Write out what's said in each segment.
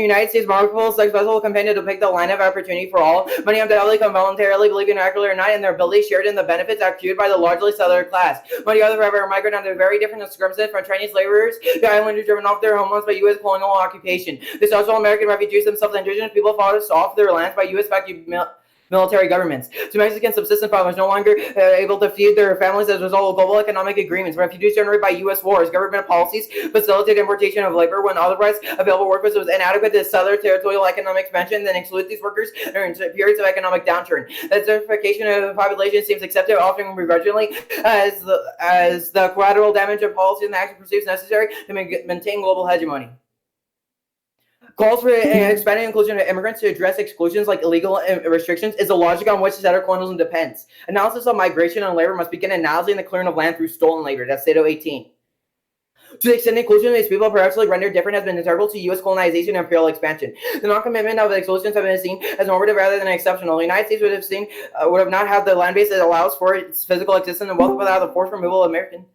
United States Marvel successful campaign to depict the line of opportunity for all. Many undoubtedly come voluntarily, believing accurately or not, in their abilities shared in the benefits accrued by the largely settler class. Many others, however, migrate under very different circumstances from Chinese laborers, the islanders driven off their homelands by U.S. colonial occupation. The Central American refugees themselves, the indigenous people, fought off their lands by U.S.-backed military governments. So Mexican subsistence farmers no longer able to feed their families as a result of global economic agreements. Refugees generated by U.S. wars, government policies facilitate importation of labor when otherwise available workforce was inadequate to southern territorial economic expansion, then exclude these workers during periods of economic downturn. The desertification of the population seems accepted, often begrudgingly, as the collateral damage of policy and action perceived necessary to maintain global hegemony. Calls for expanding inclusion of immigrants to address exclusions like illegal restrictions is the logic on which settler colonialism depends. Analysis of migration and labor must begin analyzing the clearing of land through stolen labor. That's Stato 18. To the extent inclusion of these people perhaps rendered different has been integral to U.S. colonization and imperial expansion. The non-commitment of the exclusions have been seen as normative rather than exceptional. The United States would have not had the land base that allows for its physical existence and wealth without the forced removal of American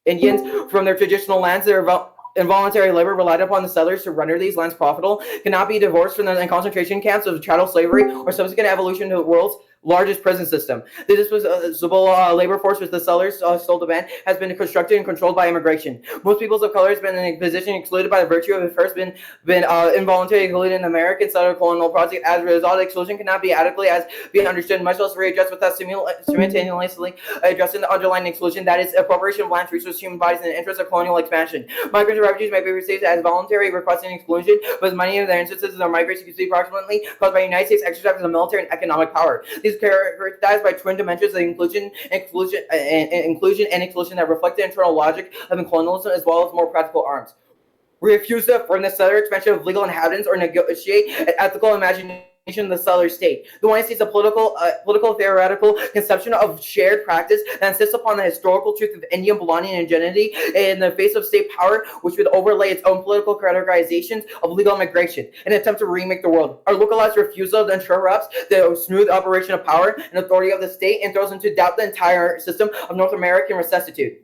Indians from their traditional lands. Their involuntary labor relied upon the settlers to render these lands profitable cannot be divorced from the concentration camps of chattel slavery or subsequent evolution to the world's largest prison system. The disposable labor force which the settlers stole to ban has been constructed and controlled by immigration. Most peoples of color have been in a position excluded by the virtue of the first been involuntarily included in the American settler colonial project. As a result, exclusion cannot be adequately be understood, much less readjust without simultaneously addressing the underlying exclusion, that is, appropriation of land, resources, human bodies, in the interest of colonial expansion. Migrants and refugees may be received as voluntary requesting exclusion, but many of their instances of migration can be approximately caused by the United States exercise of military and economic power. These characterized by twin dimensions of inclusion and exclusion that reflect the internal logic of colonialism as well as more practical arms. Refuse to affirm the settler expansion of legal inhabitants or negotiate an ethical imagination of the settler state. The United States is a political theoretical conception of shared practice that insists upon the historical truth of Indian belonging and identity in the face of state power, which would overlay its own political categorizations of legal immigration in an attempt to remake the world. Our localized refusal interrupts the smooth operation of power and authority of the state and throws into doubt the entire system of North American rectitude.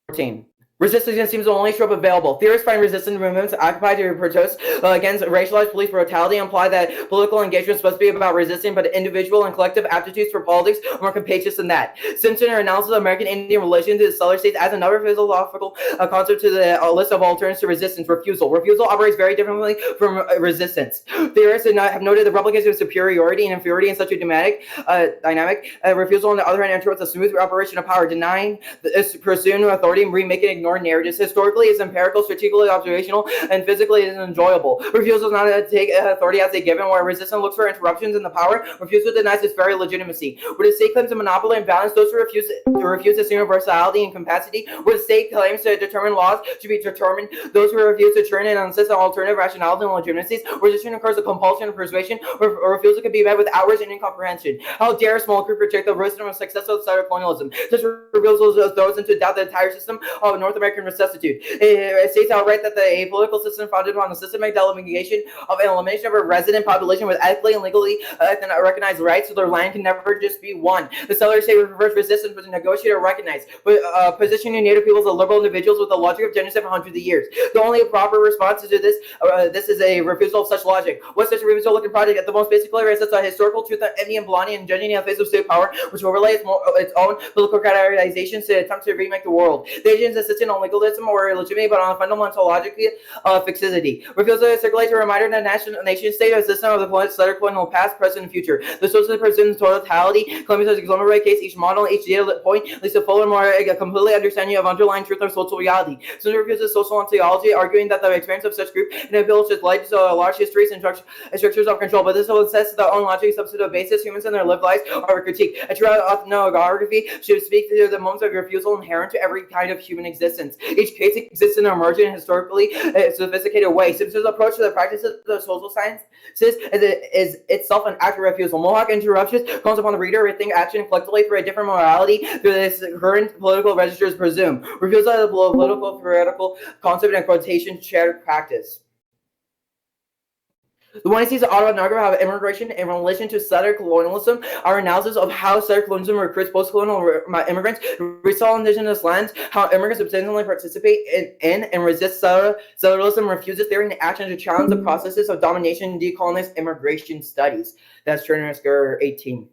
14. Resistance seems the only trope available. Theorists find resistance movements occupied to protest against racialized police brutality imply that political engagement is supposed to be about resisting, but individual and collective aptitudes for politics are more capacious than that. Simpson analysis of American-Indian relations to the settler states adds another philosophical concept to the list of alternatives to resistance: refusal. Refusal operates very differently from resistance. Theorists have noted the replication of superiority and inferiority in such a dynamic. Refusal, on the other hand, interrupts a smooth operation of power, denying presumed authority and remaking it ignore narratives. Historically, is empirical, strategically observational, and physically is enjoyable. Refusal is not to take authority as a given, where resistance looks for interruptions in the power. Refusal denies its very legitimacy. Where the state claims a monopoly and balance, those who refuse its universality and capacity. Where the state claims to determine laws should be determined. Those who refuse to turn and insist on alternative rationality and legitimacies. Resistance occurs a compulsion and persuasion. Where refusal can be met with outrage and incomprehension. How dare a small group reject the wisdom of successful settler colonialism? Such refusal throws into doubt the entire system of North American rectitude. It states outright that a political system founded on the systematic delegation of an elimination of a resident population with ethically and legally recognized rights to their land can never just be won. The settler state reverse resistance was negotiated or recognized, but positioning native peoples as liberal individuals with the logic of genocide for hundreds of years. The only proper response to this is a refusal of such logic. What such a refusal looking project at the most basic level sets a historical truth of Indian belonging and identity in the face of state power, which overlays its own political categorizations to attempt to remake the world. The agents insisting on legalism or legitimacy, but on a fundamental logic of fixity. Refusal to circulate a reminder that the nation state of the system of the settler colonial past, present, and future. The socially presumed totality, claiming to exemplify case each model, each data point, leads to fuller, more completely understanding of underlying truth or social reality. Some refuses social ontology, arguing that the experience of such group enables its light to large histories and structures of control, but this will assess the own logic substantive basis. Humans and their lived lives are a critique. A true ethnography should speak to the moments of refusal inherent to every kind of human existence. Each case exists in an emergent and historically sophisticated way. Simpson's approach to the practices of social sciences is itself an act of refusal. Mohawk interruptions calls upon the reader to think action collectively for a different morality through this current political registers presume. Refusal is a political theoretical concept and quotation shared practice. The one sees autoethnography of immigration in relation to settler colonialism. Our analysis of how settler colonialism recruits post-colonial immigrants, resettle indigenous lands, how immigrants substantially participate in and resist settlerism, refuses theory and action to challenge the processes of domination and decolonized immigration studies. That's Turner Square 18.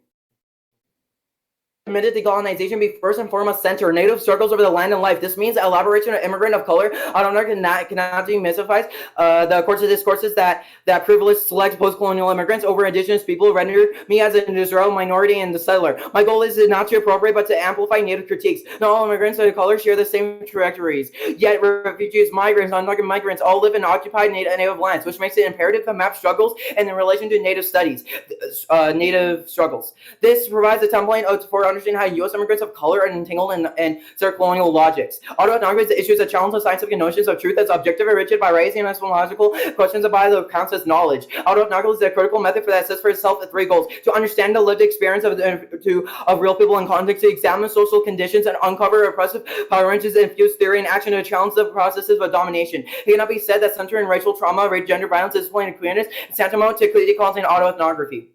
Committed to colonization be first and foremost center native struggles over the land and life. This means elaboration of immigrant of color. I don't know, cannot demystify the course of discourses that privilege select post-colonial immigrants over indigenous people render me as an Israel minority and the settler. My goal is not to appropriate but to amplify native critiques. Not all immigrants of color share the same trajectories. Yet refugees, migrants, undocumented migrants all live in occupied native lands, which makes it imperative to map struggles and in relation to native studies, native struggles. This provides a template for understand how U.S. immigrants of color are entangled in their colonial logics. Autoethnography issues a challenge to scientific notions of truth as objective and rigid by raising epistemological questions about the counts as knowledge. Autoethnography is a critical method that sets for itself three goals: to understand the lived experience of real people in context, to examine social conditions and uncover oppressive power ranges, and infuse theory and action to challenge the processes of domination. It cannot be said that centering racial trauma, gender violence, discipline, and queerness is tantamount to decolonizing autoethnography.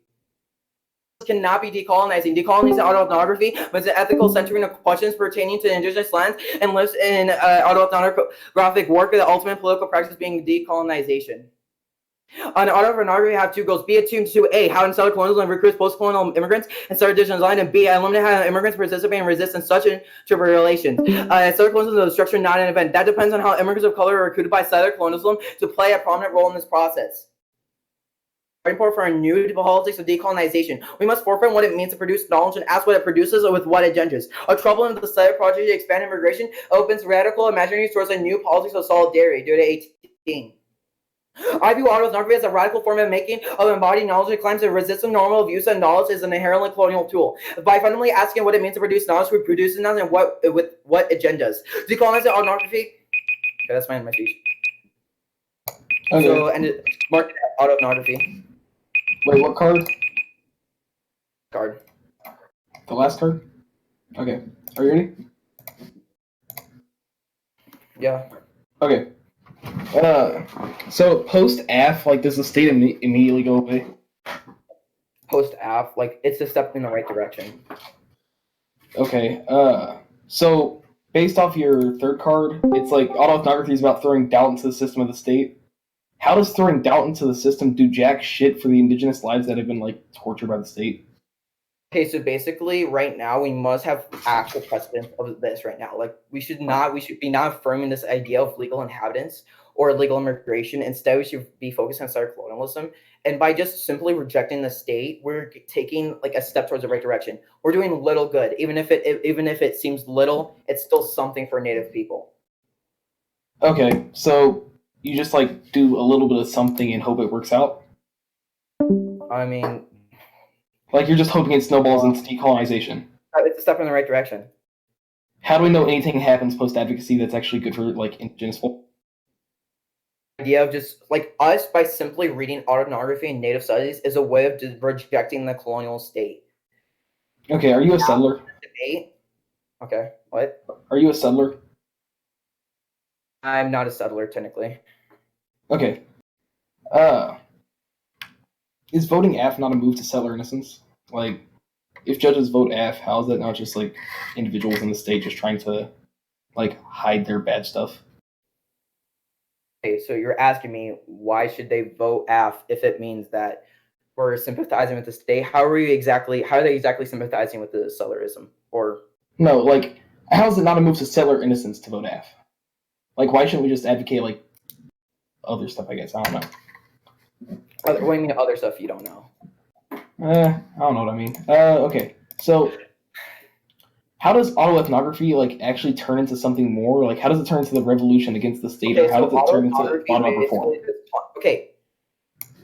Cannot be decolonizing. Decolonizing autoethnography was an ethical centering of questions pertaining to indigenous lands and lives in autoethnographic work, the ultimate political practice being decolonization. On autoethnography, we have two goals: be attuned to A, how settler colonialism recruits post-colonial immigrants and settler indigenous land, and B, eliminate how immigrants participate and resist in such interrelations. Settler colonialism is a structure, not an event. That depends on how immigrants of color are recruited by settler colonialism to play a prominent role in this process. Important for our new politics of decolonization. We must forefront what it means to produce knowledge and ask what it produces with what it engenders. A trouble in the settler project to expand immigration opens radical imaginaries towards a new politics of solidarity. Due to 18. I view autoethnography as a radical form of making of embodied knowledge and claims that resist the normal abuse of knowledge is an inherently colonial tool. By fundamentally asking what it means to produce knowledge, we produce knowledge and with what agendas. Decolonizing autoethnography. Okay, that's my end of my speech. Okay. So, and mark autoethnography. Wait, what card? Card. The last card? Okay. Are you ready? Yeah. Okay. So post AF, like, does the state immediately go away? Post AF, like, it's a step in the right direction. Okay. So based off your third card, it's like autoethnography is about throwing doubt into the system of the state. How does throwing doubt into the system do jack shit for the indigenous lives that have been, like, tortured by the state? Okay, so basically, right now, we must have actual precedent of this right now. Like, we should be not affirming this idea of legal inhabitants or illegal immigration. Instead, we should be focused on settler colonialism. And by just simply rejecting the state, we're taking, like, a step towards the right direction. We're doing little good. Even if it seems little, it's still something for Native people. Okay, so you just, like, do a little bit of something and hope it works out? I mean, like, you're just hoping it snowballs into decolonization. It's a step in the right direction. How do we know anything happens post-advocacy that's actually good for, like, indigenous folk? Idea of just, like, us, by simply reading autoethnography and native studies, is a way of just rejecting the colonial state. Okay, are you a settler? Debate? Okay, what? Are you a settler? I'm not a settler, technically. Okay. Is voting AF not a move to settler innocence? Like, if judges vote AF, how is that not just, like, individuals in the state just trying to, like, hide their bad stuff? Okay, so you're asking me, why should they vote AF if it means that we're sympathizing with the state? How are they exactly sympathizing with the settlerism? Or no, like, how is it not a move to settler innocence to vote AF? Like, why shouldn't we just advocate, like, other stuff, I guess? I don't know. What do you mean other stuff you don't know? I don't know what I mean. Okay. So, how does autoethnography, like, actually turn into something more? Like, how does it turn into the revolution against the state? Okay, or how does it turn into bottom-up reform? Okay.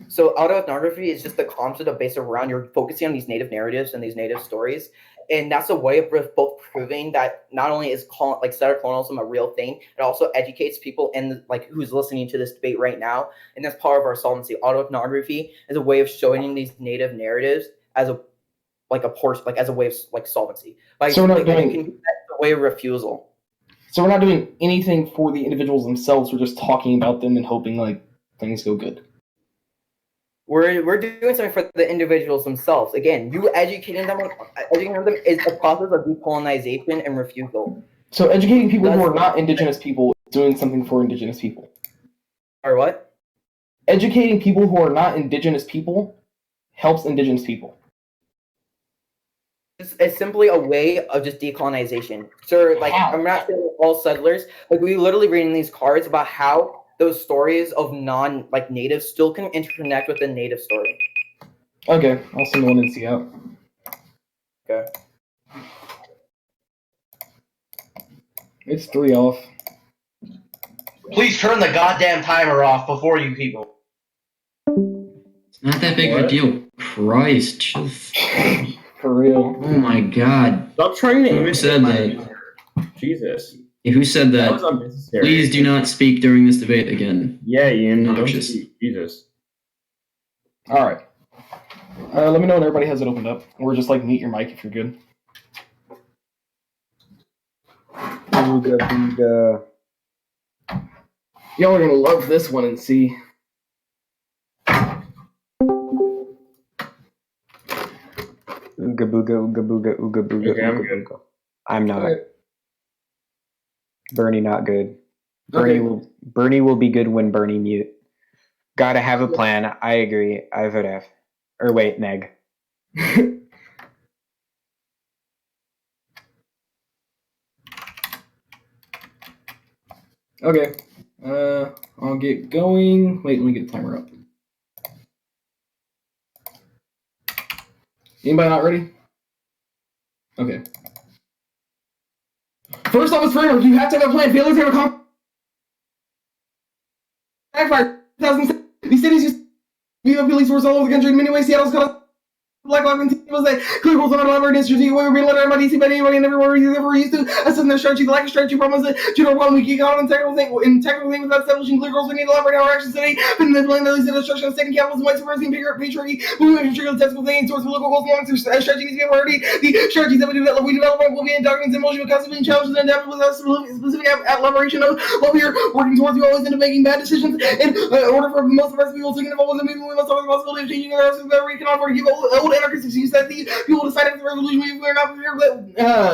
So autoethnography is just the concept of based around you're focusing on these native narratives and these native stories. And that's a way of both proving that not only is settler colonialism a real thing, it also educates people and, like, who's listening to this debate right now. And that's part of our solvency. Autoethnography is a way of showing these native narratives as a way of, like, solvency. So we're not doing that's a way of refusal. So we're not doing anything for the individuals themselves. We're just talking about them and hoping, like, things go good. We're doing something for the individuals themselves. Again, you educating them is a process of decolonization and refusal. So educating people who are not indigenous people is doing something for indigenous people. Or what? Educating people who are not indigenous people helps indigenous people. It's simply a way of just decolonization. Sir, like, How? I'm not saying all settlers. Like, we literally reading these cards about how those stories of natives still can interconnect with the native story. Okay, I'll send one and see out. Okay. It's 3 off. Please turn the goddamn timer off before you people. It's not that big of a deal. Christ. Just... For real. Oh my god. Stop trying to Who said that? Jesus. Who said That that? was unnecessary. Please do not speak during this debate again. Yeah, Ian. Don't Obnoxious. speak. Jesus. Alright. Let me know when everybody has it opened up. Or just like mute your mic if you're good. Booga booga. Y'all are gonna love this one and see. Ooga booga ooga booga ooga booga Okay, I'm ooga good. booga. I'm not. Alright. Bernie not good. Okay. Bernie will be good when Bernie mute. Gotta have a plan. I agree. I vote F. Or wait, Neg. Okay. I'll get going. Wait, let me get the timer up. Anybody not ready? Okay. First office framework, you have to have a plan. Failures have a backfire. 2007. These cities used to be police force all over the country. In many ways, Seattle's called Black Lives Matter was that clear rules on elaborate district. We were being let out by DC by anybody and everywhere we ever used to. Assume their strategy, the lack of strategy problem is a general problem. We geek out on technical things without establishing clear goals. We need to elaborate our actions today. But in the plan, at least the destruction of state and capitalism, white supremacy, and patriarchy, we will trigger the technical thing towards political goals. Long term strategy needs to be a priority. The strategies that we develop will be in documents and motion, constantly being challenged and adapted without specific elaboration of what we are working towards. We always end up making bad decisions. In order for most of us people to get involved in the movement, we must have the possibility of changing our lives that we can afford to give old anarchists use that the people decide after the revolution we are not prepared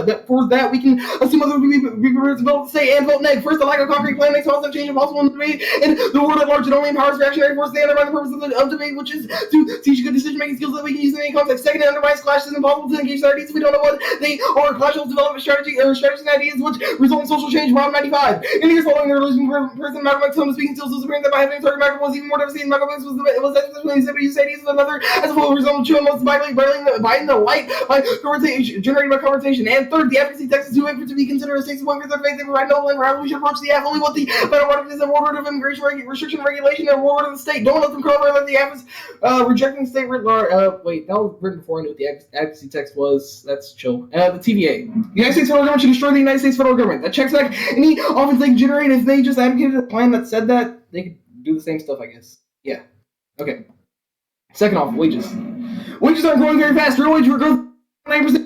that for that we can assume other people be prepared to vote say and vote neg. First, the lack of concrete plan makes positive change impossible in debate, and the world at large it only empowers reactionary forces to undermine the purpose of debate, which is to teach good decision making skills that we can use in any context. Second, it undermines clashes. Impossible to engage their ideas if we don't know what they are. Clash will develop a strategy or strategies and ideas which result in social change. Round 95. In the years following the revolution, person Malcolm X speaking skills was apparent that by having target Malcolm was even more devastating. Malcolm X was successfully use ideas of another as a full result of chewing most by the light by conversation generated by conversation. And third, the advocacy text is too big to be considered a state point for their faith. They provide no plan for how we should approach the F. Only what the final product is a world order of immigration restriction regulation and world order of the state. Don't let them cover let the F rejecting state wait, that was written before I knew what the advocacy text was. That's chill. The TVA. The United States federal government should destroy the United States federal government. That checks back any offense they can generate. If they just advocated a plan that said that, they could do the same stuff, I guess. Yeah. Okay. Second off, wages. Wages aren't growing very fast. Real wage growth 9%.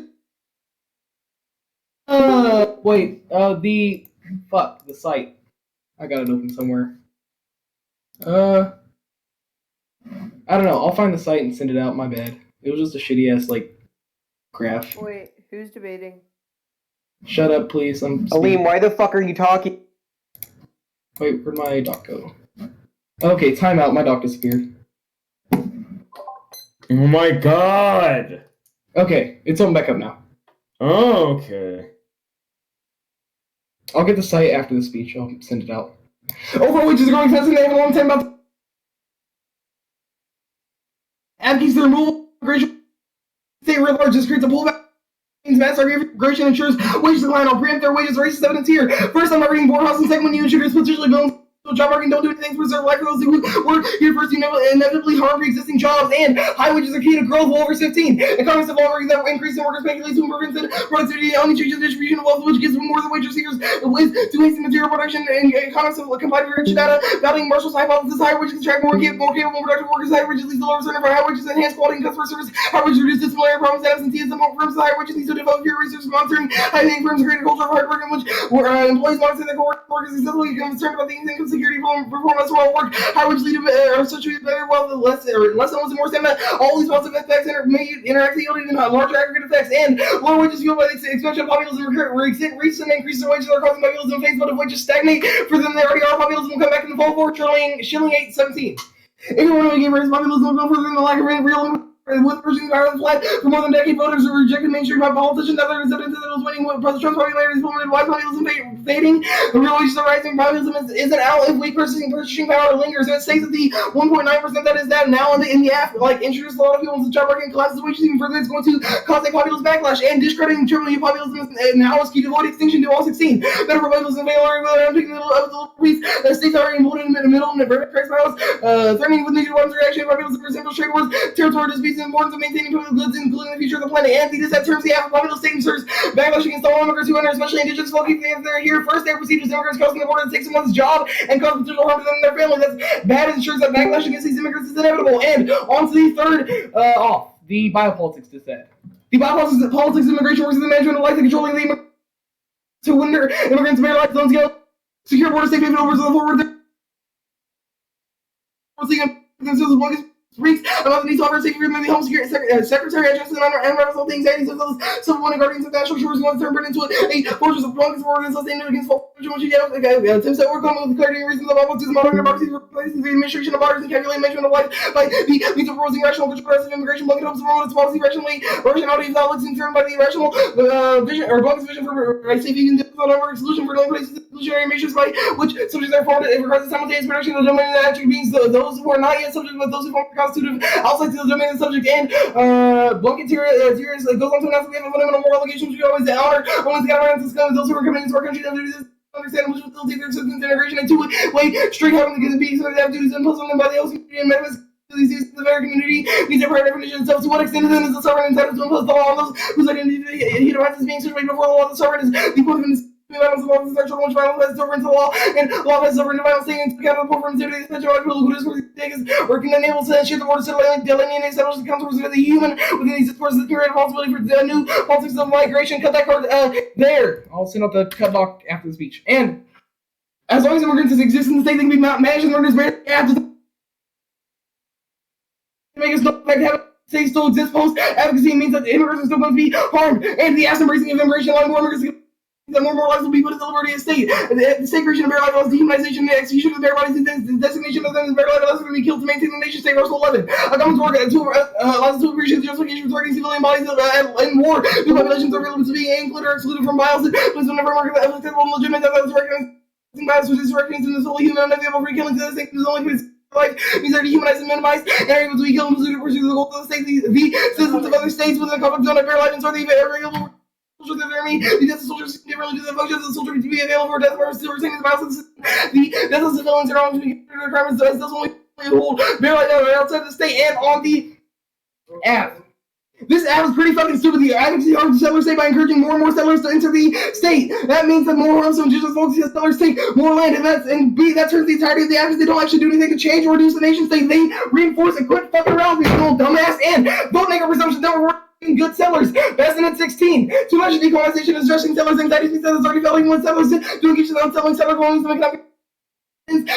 The site. I got it open somewhere. I don't know. I'll find the site and send it out. My bad. It was just a shitty ass graph. Wait, who's debating? Shut up, please. I'm. Aleem, why the fuck are you talking? Wait, where'd my doc go? Okay, timeout. My doc disappeared. Oh my god. Okay, it's open back up now. Oh, okay. I'll get the site after the speech. I'll send it out. Overall wages are growing faster than they have a long time about. Advocates the removal of immigration. State writ large just creates a pullback. Mass immigration ensures wages decline. I'll preempt their wages raises evidence here. First, I'm not reading Boardhouse, and second, when you introduce potentially bills. Job market don't do anything to preserve life for those who work here first, inevitably harm pre-existing jobs, and high wages are key to growth well over 15. Economists have already that increase in workers' pay leads to improvements in productivity, only changes the distribution of wealth, which gives more than wage receivers ways to waste in material production, and economists have combined with rich data, valuing Marshall's hypothesis, higher wages attract more capable productive workers, higher wages leads to lower return for high wages, enhance quality and customer service, high wages reduce disciplinary problems, and absenteeism among firms, higher wages leads to develop fewer research monitoring, high-paying firms create a culture of hard work in which employees monitor their workers successfully concerned about the income security performance will work. How which lead to such a better well the less someone more stamina. All these positive effects interact yielding in larger aggregate effects and lower wages fueled by the expansion of populism recent increases in wages are causing populism phase, but if wages stagnate for them they already are, populism will come back in the fall for shilling 817. Anyone who gave raise populism will go further than the lack of real with pushing the Ireland flag for more than a decade, voters who rejected mainstream by politicians that are accepted to those winning with President Trump's popularity is plummeted. Why populism fading? The real wages are rising. Populism isn't out if weak purchasing power lingers. So it states that the 1.9% that is that now in the after, like introduced a lot of people into the job market and classes wages even further. It's going to cause a populist backlash and discrediting Germany populism now is key to avoid extinction to all 16. Better for populism failure without taking the little piece. The states are voted in the middle and the very price miles, threatening with negative weapons reaction. Populism resembles trade wars, territory disputes. The importance of maintaining public goods, including the future of the planet, and these that terms the Afro-populist state serves backlash against all immigrants who enter, especially indigenous folk. If they're here first, they proceed as immigrants crossing the border to take someone's job and cause potential harm to them and their family. That's bad and ensures that backlash against these immigrants is inevitable. And on to the third off, the biopolitics is said. The biopolitics of immigration works in the management of life and controlling the immigrants to win their immigrants' married life zones, secure border state payment over to the forward. Speaks about the need to offer safety from the Home Secretary addresses and representative things and those civil one guardians of national shores want to turn into a fortress of blankets for organizations sustained against false which you have attempts that work on with clarity and reasons of politics modern democracy replaces the administration of borders and calculating measurement of life by the means of proposing rational progressive immigration blanket hopes for its policy rationality without looks determined by the irrational vision or blanket's vision for safety and difficult solution for dealing places exclusionary measures by which subjects are formed. It requires the simultaneous protection of the domain and attribute beings those who are not yet subject but those who form constitutive outside to the domain of the subject and blanket theories goes on to announce that we have a fundamental moral obligation which we always honor only the government to those who are coming into our country that do this understand which facilitate their citizens integration and two-way straight having to be so they have duties imposed on them by the host community and metaphysics. The very community needs a prior definition itself. To what extent then is the sovereign entitled to impose the law on those whose identity he defines as being situated before the law? The sovereign is the equivalent violence of law is sexual which violence has sovereign to law and law has sovereign to violence taking into account of the poor from activity sexual people who is working and able to share the border delineate and establish the contours of the human within these discourses the period of possibility for the new politics of migration. Cut that card there. I'll send out the cut block after the speech. And as long as immigrants exist in the state, they can be managed and murders after make us look like have say still exist post advocacy means that the immigrants are still going to be harmed and the ass embracing of immigration allowing more immigrants that more and more lives will be put in the liberty of the state. The state creation of bare life laws, dehumanization, and the execution of the bare bodies, and the designation of them as bare life laws are going to be killed to maintain the nation state. Article 11. A government's work allows to appreciate the justification for targeting civilian bodies in war. New populations are able to be included or excluded from violence. Please don't ever mark that acceptable and legitimate that is recognizing violence which is recognized in the solely human and unavailable free killing to the state is only life means are dehumanized and minimized and are able to be killed and pursue the goal of the state. The citizens of other states within the conflict zone of bare life and sort of available. The army, the death of soldiers differently to the functions of the soldier to be available for death for still retaining the violence of the death of civilians are on to be requirements as does only hold bare life outside the state and on the app. This app is pretty fucking stupid. The advocacy harms the settlers state by encouraging more and more settlers to enter the state. That means that more harms to indigenous folks as settlers take more land, and B, that turns the entirety of the advocacy. They don't actually do anything to change or reduce the nation state. They reinforce and quit fucking around with these little dumbass and don't make a presumption that we're good sellers. Best in at 16. Too much decolonization is stressing sellers' anxieties because it's already failing when sellers doing each of them selling seller colonies to make economic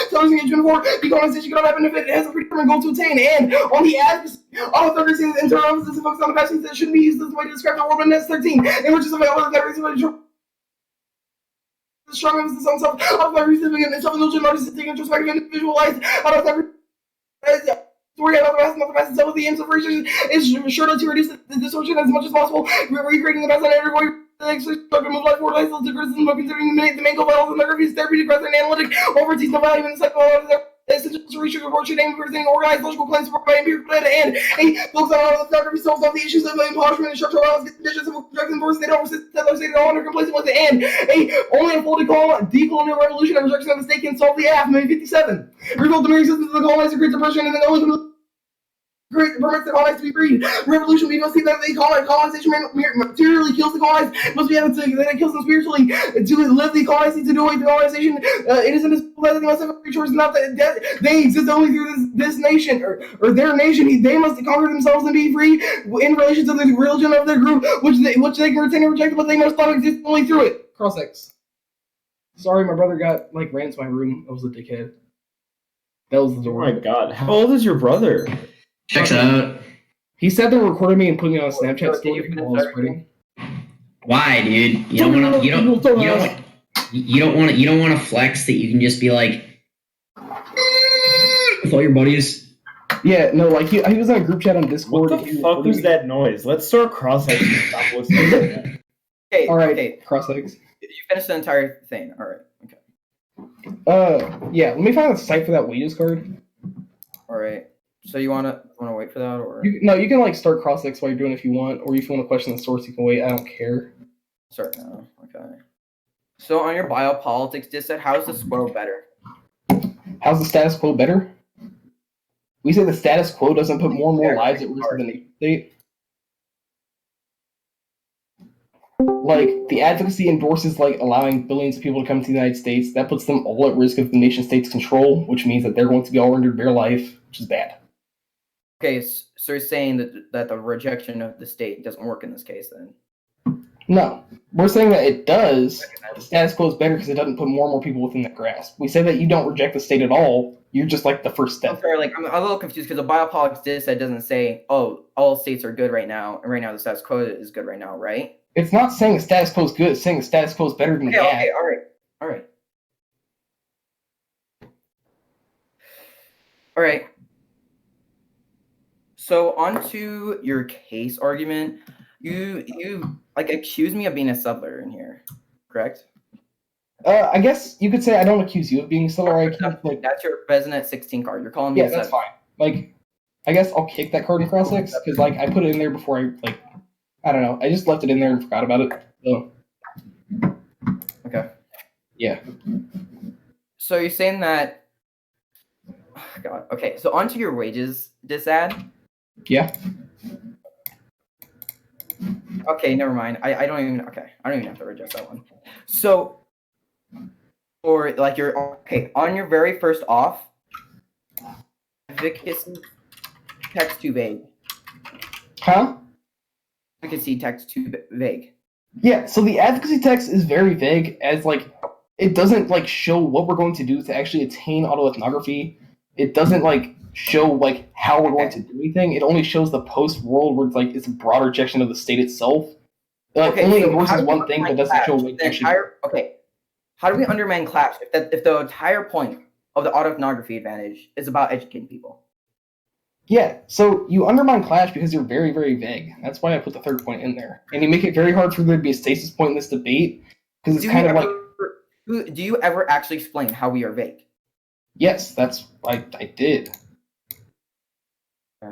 sellers engagement for decolonization cannot happen if it has a predetermined goal to attain. And on the advocacy, all authorities and internal offices focus on the passions that shouldn't be used as a way to describe the world in S 13. And which is available to the strong emphasis on self-reasoning and self-indulgent narcissistic introspective individualized out of every story about the best itself with the aims of research is surely to reduce the distortion as much as possible, recreating the best on every way. Move life forward, life to criticism, but considering the main goal of the is therapeutic rather than analytic, oversees no value in the psychology. Essential to research report should aim for organized logical claims supported by empirical data and focus on all the photography solves all the issues of impoverishment and structural violence, conditions of drugs and forces they don't resist settlers they don't want to complacent with it, and only a full decolonial revolution and rejection of the state can solve the AF, maybe 57. Rebuild the mere existence of the colonizer creates oppression and then only permits the colonized to be freed. Revolution, we must see that the colonization materially kills the colonized. Must be able to that it kills them spiritually. To live the colonized, to do away the colonization. It isn't as pleasant unless have free choice. Not that they exist only through this nation or their nation. They must conquer themselves and be free in relation to the religion of their group, which they can retain and reject, but they must not exist only through it. Cross X. Sorry, my brother got like ran into my room. I was a dickhead. That was the Oh door. my god. How old is your brother? Checks out. He sat there recording me and put me on a Snapchat Did you story finish while I was everything? sweating. Why, dude? You don't want to. You don't want to flex that you can just be like with all your buddies. Yeah, no, like he was in a group chat on Discord. What and the he fuck recorded was me. that noise? Let's start cross-exing and stop listening to that. Okay. All right, Okay. cross legs. Did you finish the entire thing? All right. Okay. Yeah. Let me find a site for that wages card. All right. So you wanna wait for that, or You can like start cross legs while you're doing it if you want, or if you want to question the source, you can wait. I don't care. start now? Okay. So on your biopolitics dissent, how is the squirrel better? How's the status quo better? We say the status quo doesn't put more and more lives at risk of the nation state. Like, the advocacy endorses like allowing billions of people to come to the United States. That puts them all at risk of the nation state's control, which means that they're going to be all rendered bare life, which is bad. Okay, so you're saying that the rejection of the state doesn't work in this case, then? No, we're saying that it does. The status quo is better because it doesn't put more and more people within that grasp. We say that you don't reject the state at all. You're just like the first I'm step. sorry, like I'm a little confused because the biopolitics dissent doesn't say, oh, all states are good right now, and right now the status quo is good right now, right? It's not saying the status quo is good. It's saying the status quo is better than Okay, bad. okay, all right. So onto your case argument, you like accuse me of being a settler in here, correct? I guess you could say I don't accuse you of being a settler. I accuse, like, That's your resident 16 card. You're calling me yeah, a that's settler. fine. Like, I guess I'll kick that card in cross X because like I put it in there before I don't know. I just left it in there and forgot about it. So Okay. yeah. So you're saying that? Oh, God. Okay. So onto your wages disad. Yeah. Okay, never mind. I don't even. Okay, I don't even have to adjust that one. So, or like your okay on your very first off, advocacy text too vague. Huh? Advocacy text too vague. Yeah, so the advocacy text is very vague as like it doesn't like show what we're going to do to actually attain autoethnography. It doesn't like show like how we're going to do anything. It only shows the post world where it's like it's a broad rejection of the state itself. It like only so endorses how do we one thing but undermine doesn't show clash? what The actually. okay, how do we undermine clash if the entire point of the autoethnography advantage is about educating people? Yeah, so you undermine clash because you're very, very vague. That's why I put the third point in there. And you make it very hard for there to be a stasis point in this debate because it's kind of like Do you ever actually explain how we are vague? yes, that's I did.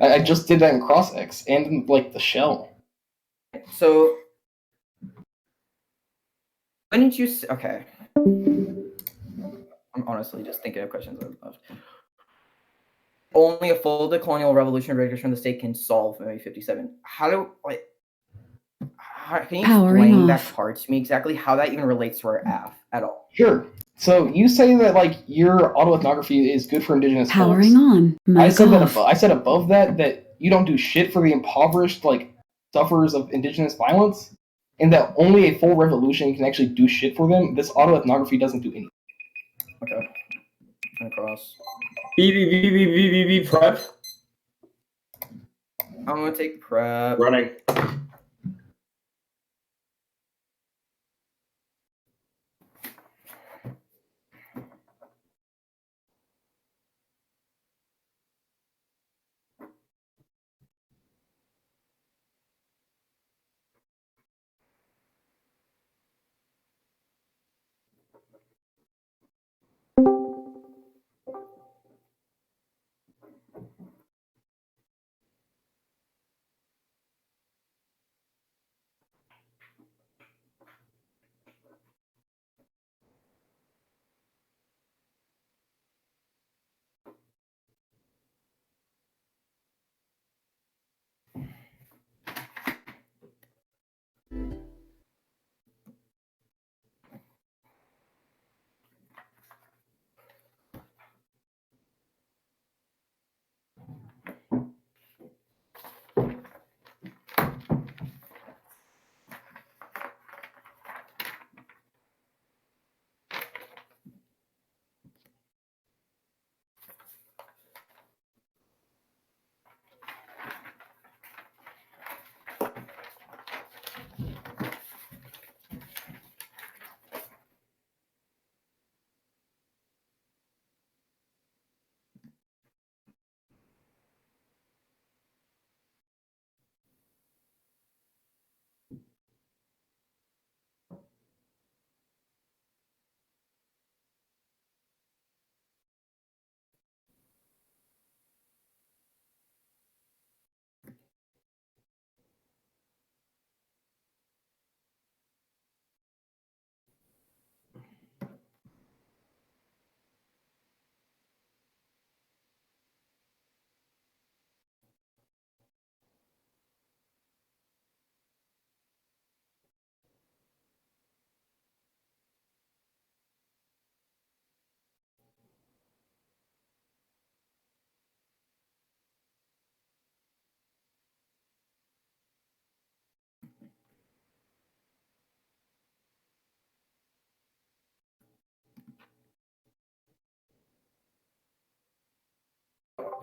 I just did that in cross X and in like the shell. So when did you okay? I'm honestly just thinking of questions. Only a full decolonial revolution breakers from the state can solve maybe 57. How can you explain that part to me exactly how that even relates to our AF at all? Sure. So you say that like your autoethnography is good for indigenous Powering folks. on. I said above that you don't do shit for the impoverished like sufferers of indigenous violence, and that only a full revolution can actually do shit for them. This autoethnography doesn't do anything. Okay. Across. B prep. I'm gonna take prep. Running.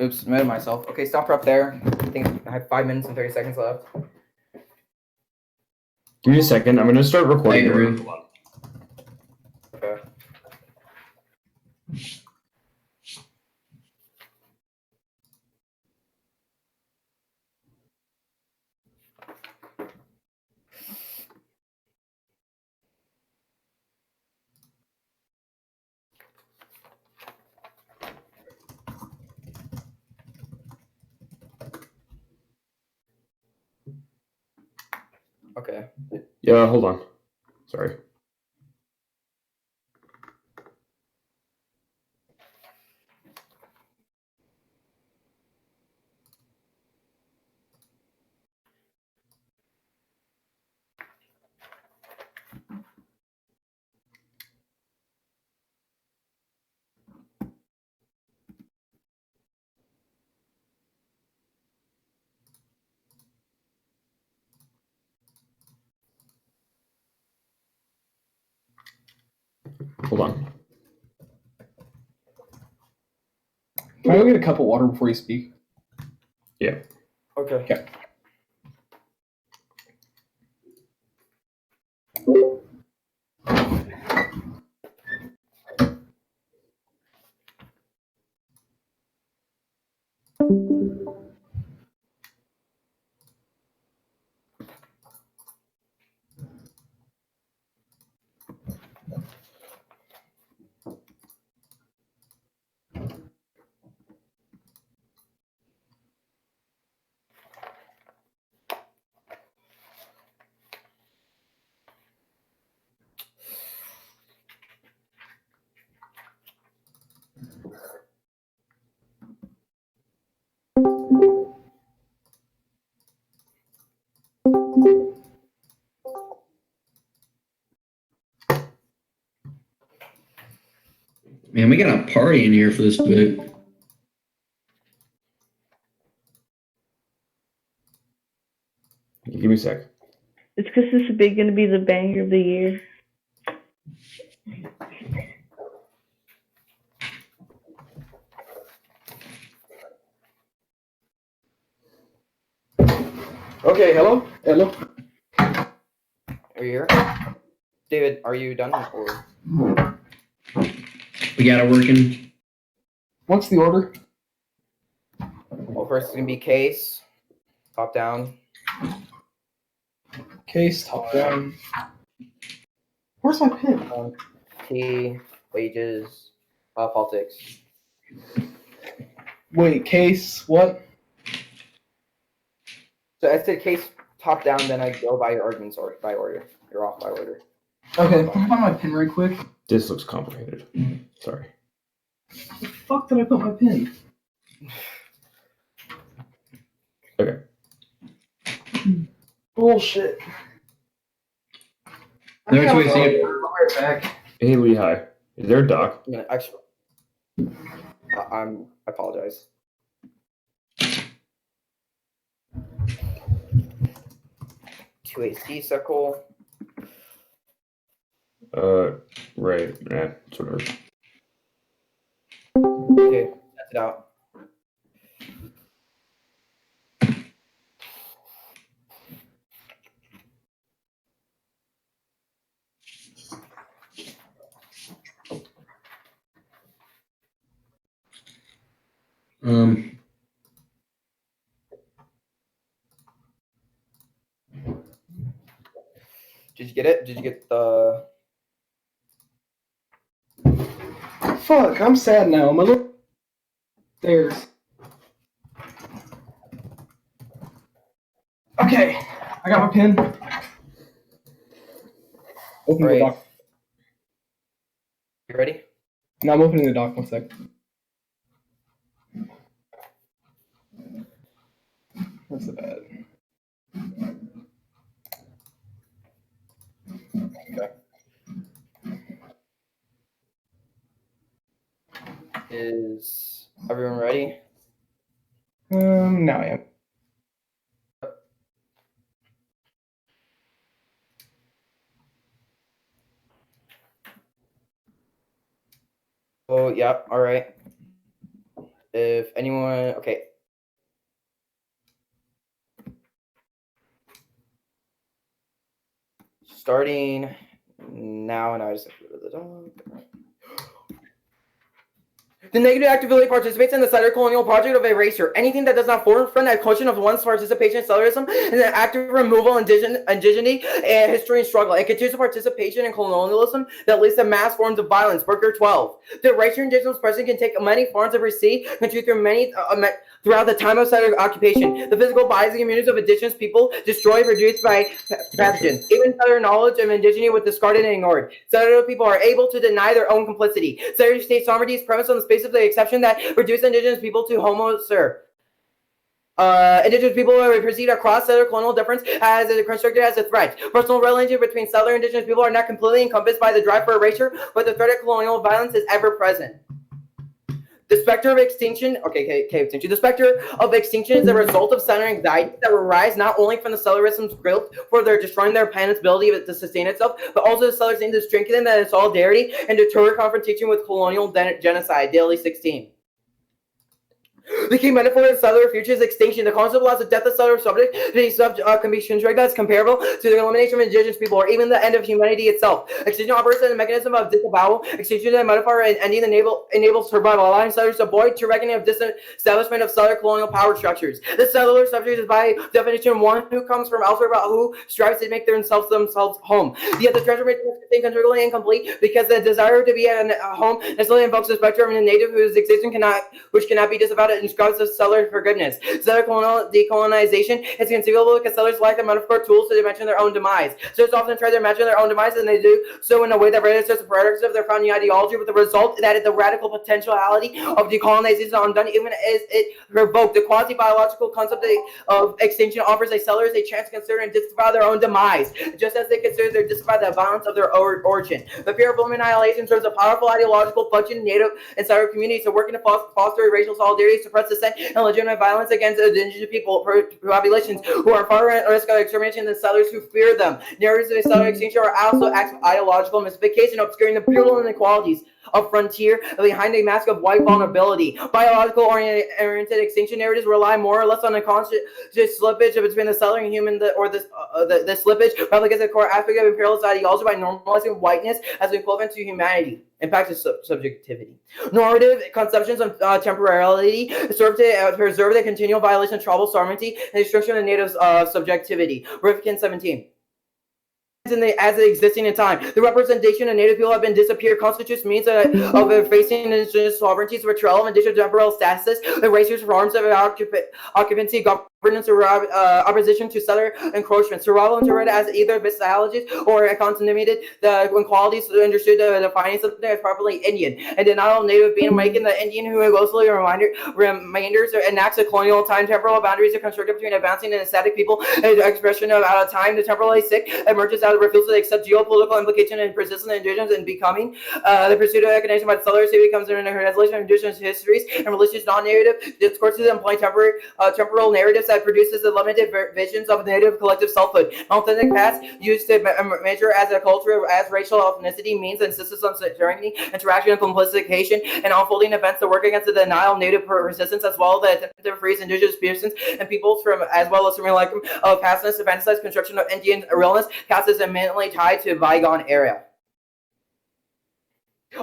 oops, muted myself. Okay, stop right there. I think I have 5 minutes and 30 seconds left. Give me a second. I'm gonna start recording. I agree. Hold on. Okay. Okay. Yeah, hold on. Sorry. Hold on. Can I go get a cup of water before you speak? Yeah. Okay. Okay. Man, we got a party in here for this bit. Give me a sec. It's because this is going to be the banger of the year. Okay, hello? Hello? Are you here? David, are you done? Or We got it working. What's the order? well, first it's gonna be case, top down. Case, top down. Where's my pen? T, wages, politics. Wait, case, what? So I said case top down, then I go by your arguments or by order. You're off by order. Okay, can I find my pen right quick? This looks complicated. Sorry. Where the fuck did I put my pen? Okay. Bullshit. No choice, I'll yeah. be right back. Hey, Lehigh. Is there a doc? Yeah, actually, I apologize. To a C circle. Right. Sort of. Okay, test it out. Did you get it? Did you get the? Fuck, I'm sad now. My little stairs. Okay, I got my pen. Open the Right. doc. You ready? Now I'm opening the doc. 1 sec. Where's the bad? Okay. Is everyone ready? Now I am. Oh, yeah. All right. if anyone, okay. Starting now, and I just have to go to the dog. The negative activity participates in the settler colonial project of erasure. Anything that does not forefront a question of one's participation in settlerism and the active removal of indigeneity and history and struggle. It continues participation in colonialism that leads to mass forms of violence. Worker 12. The erasure of indigenous person can take many forms of receipt, continue through many throughout the time of settler occupation. The physical bodies and communities of indigenous people destroyed, reduced by pathogens. Even settler knowledge of indigeneity was discarded and ignored. Settler people are able to deny their own complicity. Settler state sovereignty is premised on the space of the exception that reduced indigenous people to homo ser. Indigenous people are perceived across settler colonial difference as constructed as a threat. Personal relationship between settler and indigenous people are not completely encompassed by the drive for erasure, but the threat of colonial violence is ever present. The specter of extinction, the specter of extinction is a result of settler anxieties that arise not only from the settlerism's growth, for they're destroying their planet's ability to sustain itself, but also the settlers need to strengthen that solidarity and deter confrontation with colonial genocide. Daily 16. The key metaphor of settler future is extinction. The concept allows the death of settler subject can be constructed as comparable to the elimination of indigenous people or even the end of humanity itself. Extinction operates as a mechanism of disavowal. Extinction is a metaphor and ending enables survival, allowing settlers to avoid to reckoning of disestablishment of settler colonial power structures. The settler subject is by definition one who comes from elsewhere but who strives to make themselves home. Yet the transformation is completely incomplete because the desire to be at a home necessarily invokes the spectrum of the native whose existence cannot be disavowed and scrubs of settler forgiveness. Settler decolonization is conceivable because settlers lack the metaphor tools to imagine their own demise. Settlers often try to imagine their own demise, and they do so in a way that registers the products of their founding ideology, with the result that the radical potentiality of decolonization is undone, even as it revoked. The quasi-biological concept of extinction offers settlers a chance to consider and disavow their own demise, just as they consider their disavow the violence of their origin. The fear of home annihilation serves a powerful ideological function in native and settler communities, so working to foster racial solidarity, suppress dissent, and legitimate violence against indigenous people populations who are far at risk of extermination than settlers who fear them. Narratives of settler extinction are also acts of ideological mystification, obscuring the brutal inequalities of frontier behind a mask of white vulnerability. Biological oriented extinction narratives rely more or less on a conscious slippage between the settler and human, the slippage replicates the core aspect of imperialist ideology by normalizing whiteness as equivalent to humanity. Impact is subjectivity. Normative conceptions of temporality serve to preserve the continual violation of tribal sovereignty and destruction of native subjectivity. Rifkin 17. As existing in time, the representation of native people have been disappeared constitutes means of facing indigenous sovereignties, betrayal of indigenous temporal statuses, erasures, forms of occupancy, governance, or opposition to settler encroachment. Survival interpreted as either misalities or contaminated when qualities understood defining something as properly Indian, and denial of native being, making the Indian who ghostly reminders enacts a colonial time temporal boundaries are constructed between advancing and static people, and expression of out of time the temporally sick emerges out of refusal to accept geopolitical implication and persistent indigenous and becoming the pursuit of recognition by the settlers who becomes an translation of indigenous histories and religious non-native discourses employing temporal narratives that produces the limited visions of native collective selfhood. Authentic past used to measure as a culture as racial ethnicity means and systems of tyranny, interaction and complicity, and unfolding events to work against the denial of native resistance as well as the attempt to freeze indigenous persons and peoples from as well as from like of pastness to fantasize construction of Indian realness cast as imminently tied to a bygone era.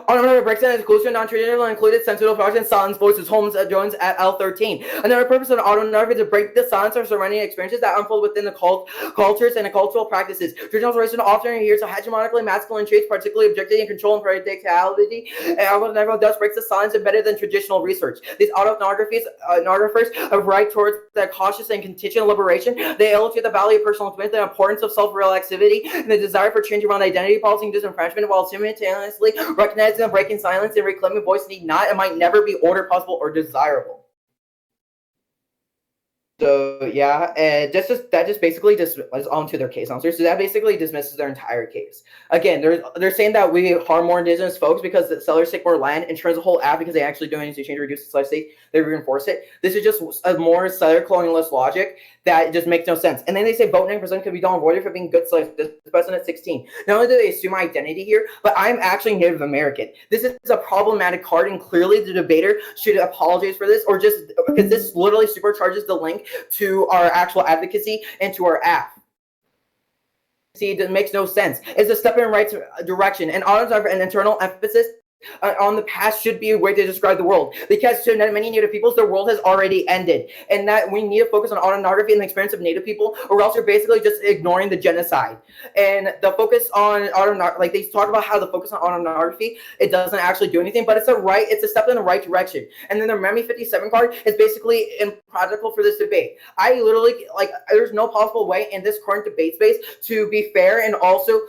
Another breaks down exclusion non-traditional included sensitive projects and silence voices. Holmes Jones at L13. Another purpose of autonormative is to break the silence of surrounding experiences that unfold within the cultures and the cultural practices. Traditional tradition often adheres to hegemonically masculine traits, particularly objectivity and control and predictability, and autonographers thus breaks the silence embedded in traditional research. These autonographers write towards the cautious and contingent liberation. They illustrate the value of personal commitment, the importance of self-reflexivity, and the desire for change around identity policy and disenfranchisement, while simultaneously recognizing that breaking silence and reclaiming voice need not and might never be ordered, possible, or desirable. So yeah, and that just basically just is onto their case answer. So that basically dismisses their entire case. Again, they're saying that we harm more indigenous folks because the sellers take more land and turns the whole ad because they actually do anything to change or reduce the seller state. They reinforce it. This is just a more settler colonialist logic that just makes no sense. And then they say vote 9% could be done avoided for being good sellers. This person at 16. Not only do they assume my identity here, but I'm actually Native American. This is a problematic card, and clearly the debater should apologize for this, or just because this literally supercharges the link to our actual advocacy and to our app. See, it makes no sense. It's a step in the right direction, and autos are an internal emphasis on the past should be a way to describe the world, because to many Native peoples, their world has already ended, and that we need to focus on autoethnography and the experience of Native people, or else you're basically just ignoring the genocide. And the focus on autoethnography, like they talk about how the focus on autoethnography, it doesn't actually do anything, but it's a step in the right direction. And then the Remy 57 card is basically impractical for this debate. I literally, like, there's no possible way in this current debate space to be fair and also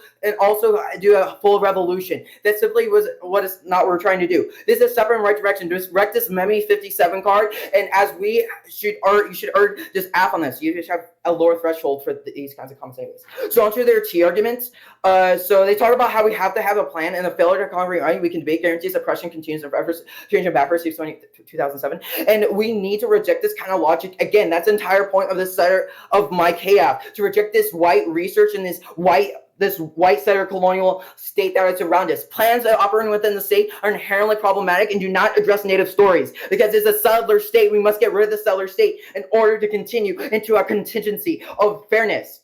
do a full revolution. That simply was what is not what we're trying to do. This is a step in the right direction. Just wreck this Memi 57 card, and as we should, you should earn just app on this. You just have a lower threshold for these kinds of comments anyways. So onto their T arguments. So they talk about how we have to have a plan, and the failure to concrete we can debate guarantees oppression continues of efforts changing backwards since 2007, and we need to reject this kind of logic. Again, that's the entire point of this setter of my KF, to reject this white research and this white settler colonial state that is around us. Plans that operating within the state are inherently problematic and do not address Native stories. Because it's a settler state, we must get rid of the settler state in order to continue into a contingency of fairness.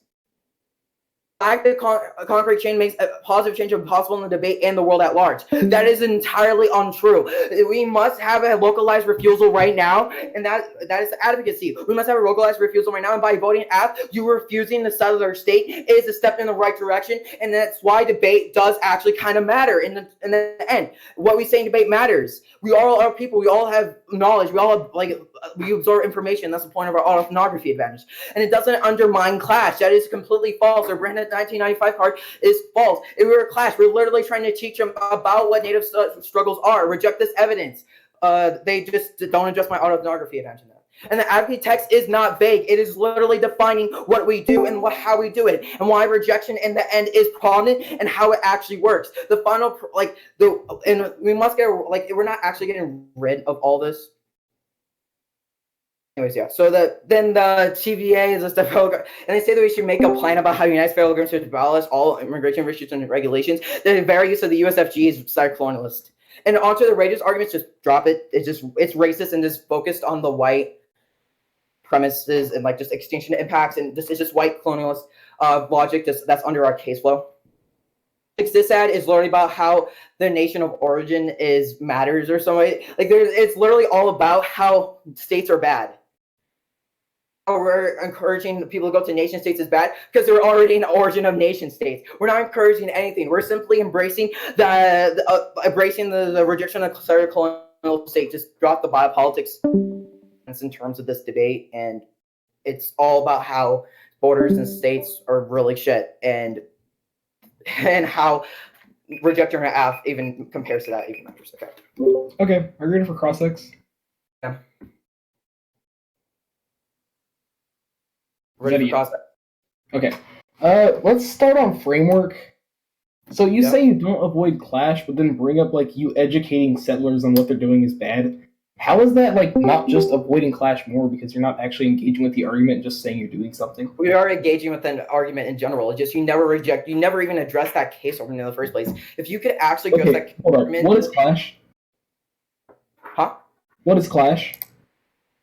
Active concrete change makes a positive change impossible in the debate and the world at large. That is entirely untrue. We must have a localized refusal right now, and that is advocacy. We must have a localized refusal right now, and by voting F, you refusing the settler state is a step in the right direction, and that's why debate does actually kind of matter in the end. What we say in debate matters. We all are people. We all have knowledge. We all have, we absorb information. That's the point of our autoethnography advantage. And it doesn't undermine clash. That is completely false. Their Brandon 1995 card is false. If we were a clash, we're literally trying to teach them about what Native struggles are. Reject this evidence. They just don't address my autoethnography advantage. And the advocate text is not vague. It is literally defining what we do and how we do it, and why rejection in the end is prominent and how it actually works. The final, and we must get, we're not actually getting rid of all this. Anyways, yeah. So then the TVA is a step forward, and they say that we should make a plan about how the United States federal government should abolish all immigration restrictions and regulations. The very use of the USFG is colonialist. And onto the racist arguments, just drop it. It's racist and just focused on the white premises and just extinction impacts, and this is just white colonialist logic. That's under our case flow. This ad is literally about how the nation of origin matters or something. It's literally all about how states are bad. We're encouraging people to go to nation states is bad because they're already an origin of nation states. We're not encouraging anything. We're simply embracing the rejection of settler colonial state. Just drop the biopolitics in terms of this debate, and it's all about how borders and states are really shit, and how rejecting an F even compares to that even matters. Okay, are you ready for cross-ex? Yeah. Ready for cross-ex. Okay. Let's start on framework. So you say you don't avoid clash, but then bring up you educating settlers on what they're doing is bad. How is that not just avoiding clash more because you're not actually engaging with the argument and just saying you're doing something? We are engaging with an argument in general. It's just you never even address that case argument in the first place. If you could actually go to that argument. What is clash? Huh? What is clash?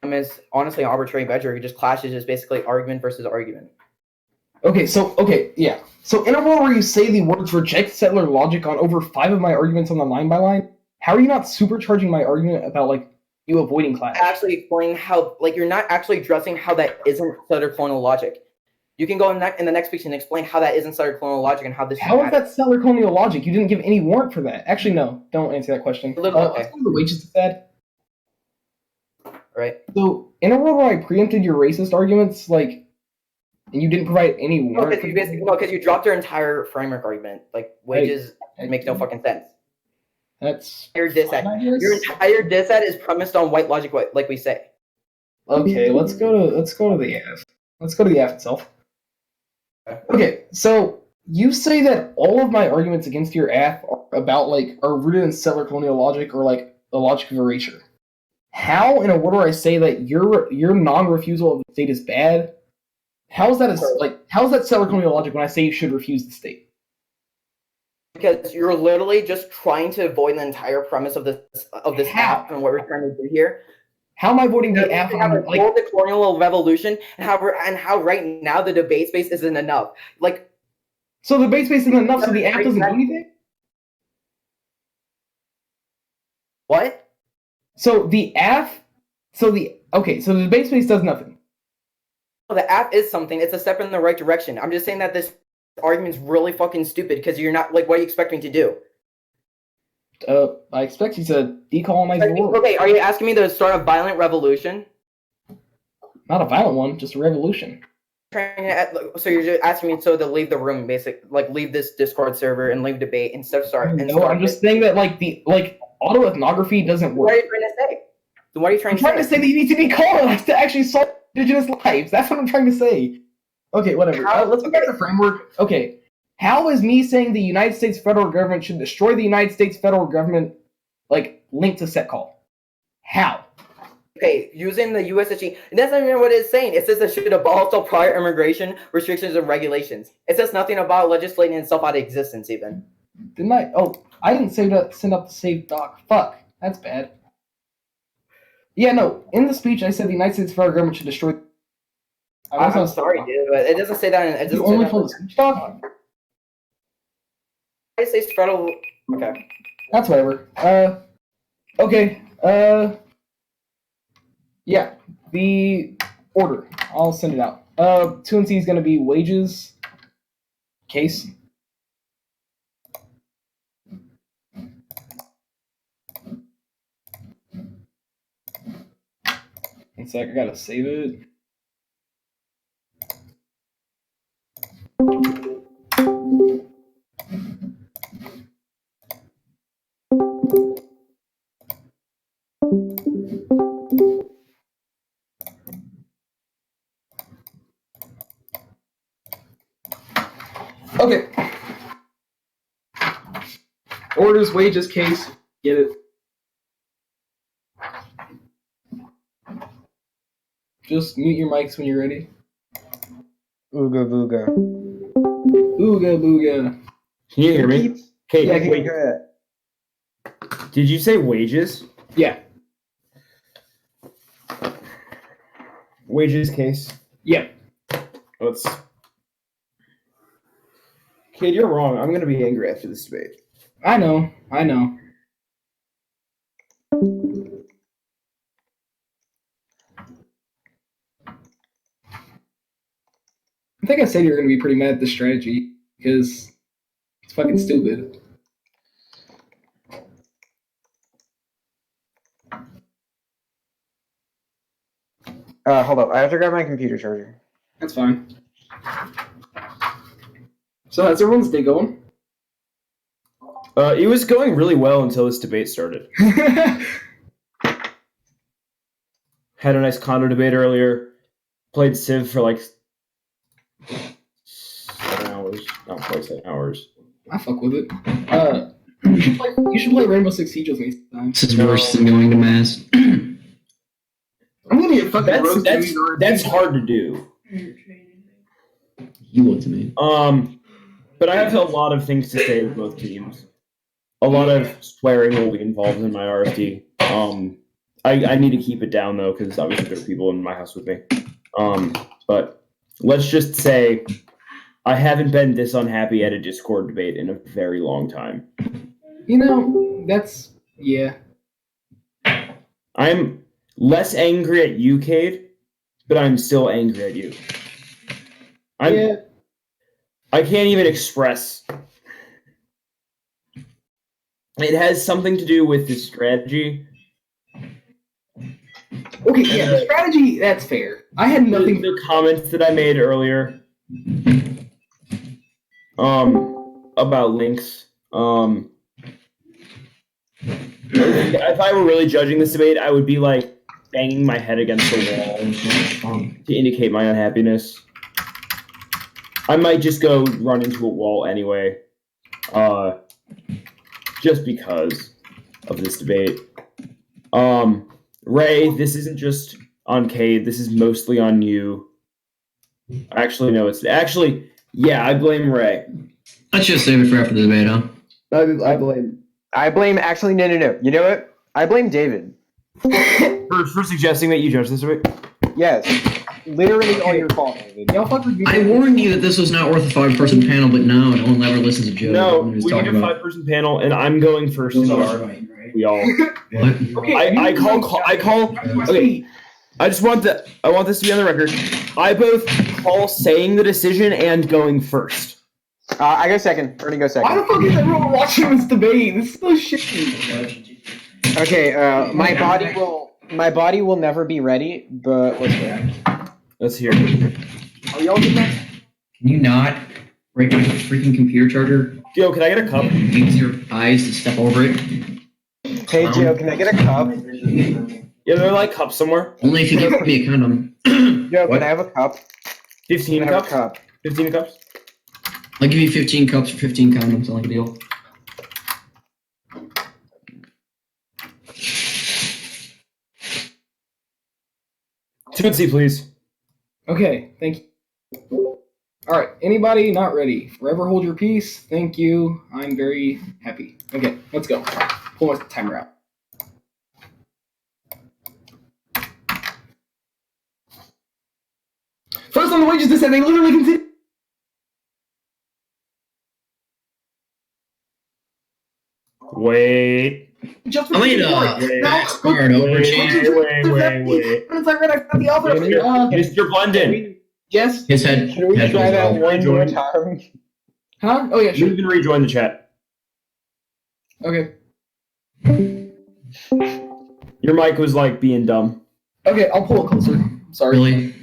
It's honestly an arbitrary measure. Just clash is just basically argument versus argument. Yeah. So in a world where you say the words reject settler logic on over 5 of my arguments on the line by line, how are you not supercharging my argument about you avoiding clash? Actually explain how you're not actually addressing how that isn't settler colonial logic. You can go in the next speech and explain how that isn't settler colonial logic and how this. How is that settler colonial logic? You didn't give any warrant for that. Actually, no. Don't answer that question. Okay. Let's go to the wages said. Right. So in a world where I preempted your racist arguments, and you didn't provide any warrant. Because you dropped your entire framework argument. Wages makes no fucking sense. That's your diss ad. Your entire diss ad is premised on white logic, like we say. Okay, let's go to the AF. Let's go to the AF itself. Okay, so you say that all of my arguments against your AF are rooted in settler colonial logic or like the logic of erasure. How, in a world where I say that your non-refusal of the state is bad, how's that settler colonial logic when I say you should refuse the state? Because you're literally just trying to avoid the entire premise of this app and what we're trying to do here. How am I avoiding the We app? have a whole colonial revolution, and how right now the debate space isn't enough. Like, so the debate space isn't enough, so the app doesn't do anything. What? So the app, so the debate space does nothing. Well, the app is something. It's a step in the right direction. I'm just saying that this argument's really fucking stupid because you're not like, what do you expect me to do? I expect you to decolonize the world. Okay, are you asking me to start a violent revolution? Not a violent one, just a revolution. So you're just asking me to leave the room, leave this Discord server and leave debate and stuff. I'm just saying that autoethnography doesn't work. What are you trying to say? What are you trying to say? I'm trying to say that you need to decolonize to actually solve indigenous lives. That's what I'm trying to say. Okay, whatever. Let's look at the framework. Okay. How is me saying the United States federal government should destroy the United States federal government, linked to set call? How? Okay, using the USHE, it doesn't even know what it's saying. It says it should abolish all prior immigration restrictions and regulations. It says nothing about legislating itself out of existence, even. Didn't I? Oh, I didn't send up the save doc. Fuck, that's bad. Yeah, no. In the speech, I said the United States federal government should destroy. I'm sorry, dude, but it doesn't say that. You only told the speech doc. United States federal. Okay. That's whatever. Okay. Yeah. The order. I'll send it out. 2 and C is going to be wages. Case. One sec. I gotta save it. Okay. Orders, wages, case. Get it. Just mute your mics when you're ready. Ooga booga. Ooga booga. Can you hear me? Okay, Yeah, I can wait. hear Did you say wages? Yeah. Wages case? Yeah. Let's. Kid, you're wrong. I'm gonna be angry after this debate. I know. I think I said you're going to be pretty mad at this strategy because it's fucking stupid. Hold up. I have to grab my computer charger. That's fine. So how's everyone's day going? It was going really well until this debate started. Had a nice condo debate earlier. Played Civ for like 7 hours. Not quite 7 hours. I fuck with it. You should play Rainbow Six Siege with me sometime. This is worse than going to mass. I'm gonna get fucking roasted. That's hard to do. You want to me. But I have a lot of things to say with both teams. A lot of swearing will be involved in my RFD. I need to keep it down though, because obviously there are people in my house with me. But let's just say I haven't been this unhappy at a Discord debate in a very long time. You know, yeah. I'm less angry at you, Cade, but I'm still angry at you. I can't even express. It has something to do with the strategy. Okay, yeah, the strategy, that's fair. I had nothing. The comments that I made earlier about links. If I were really judging this debate, I would be like, banging my head against the wall to indicate my unhappiness. I might just go run into a wall anyway, just because of this debate. Ray, this isn't just on Cade. This is mostly on you. Actually, no, it's yeah. I blame Ray. Let's just save it for after the debate, huh? I blame. Actually, no. You know what? I blame David. For suggesting that you judge this debate. Yes, literally all your fault, David. Y'all fuck with me. I warned you that this was not worth a 5-person panel, but no one ever listens to Joe. No, when he was we talking need a about- 5-person panel, and I'm going first. We all. What? Okay, I call. Okay, I want this to be on the record. I both call saying the decision and going first. I go second. Bernie go Why second. the fuck is everyone watching this debate? This is so shitty. Okay, my body will never be ready, but let's go. Let's hear. Are y'all doing that? Can you not break my freaking computer charger? Yo, can I get a cup? Use your eyes to step over it. Hey Joe, can I get a cup? Yeah, they're like cups somewhere. Only if you give me a condom. Joe, What? can I have a cup? 15 Can I have a cups. cup? 15 cups. I'll give you 15 cups for 15 condoms. Sound like a deal? Tootsie, please. Okay, thank you. Alright, anybody not ready? Forever hold your peace. Thank you. I'm very happy. Okay, let's go. Pull my timer out. First on the wages this, and they literally consider. Wait. Just I made card over Wait. It's like right, I got the offer. Mr. Blunden. Yes. His head. Can we head try was that low. one more time? Huh? Oh yeah, You sure. can rejoin the chat. Okay. Your mic was like being dumb. Okay, I'll pull it closer. Sorry. Really?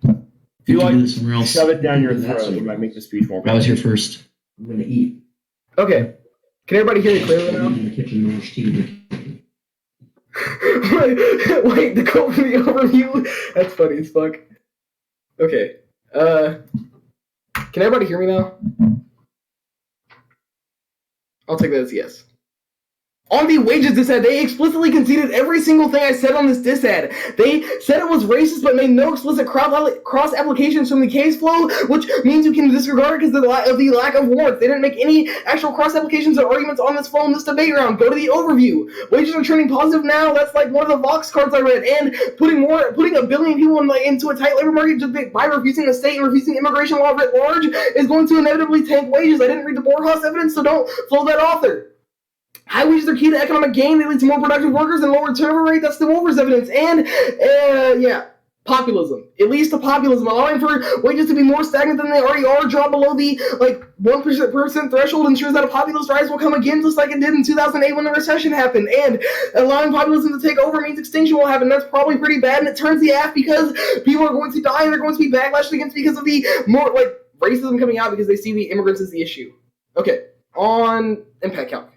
If you like, do this somewhere else. shove it down your throat. You might make the speech more. I was here first. I'm gonna eat. Okay. Can everybody hear me clearly now? In the kitchen, mash tea. Wait, the quote from the overview? That's funny as fuck. Okay. Can everybody hear me now? I'll take that as yes. On the wages diss ad, they explicitly conceded every single thing I said on this diss ad. They said it was racist, but made no explicit cross applications from the case flow, which means you can disregard it because of the lack of warrants. They didn't make any actual cross applications or arguments on this flow in this debate round. Go to the overview. Wages are turning positive now. That's like one of the Vox cards I read. And putting a billion people into a tight labor market just by refusing the state and refusing immigration law writ large is going to inevitably tank wages. I didn't read the Borjas evidence, so don't follow that author. High wages are key to economic gain. They lead to more productive workers and lower turnover rate. That's the Wolvers evidence. And, populism. It leads to populism, allowing for wages to be more stagnant than they already are. Drop below the 1% threshold ensures that a populist rise will come again, just like it did in 2008 when the recession happened. And allowing populism to take over means extinction will happen. That's probably pretty bad, and it turns the app because people are going to die and they're going to be backlashed against because of the more racism coming out because they see the immigrants as the issue. Okay, on impact calc.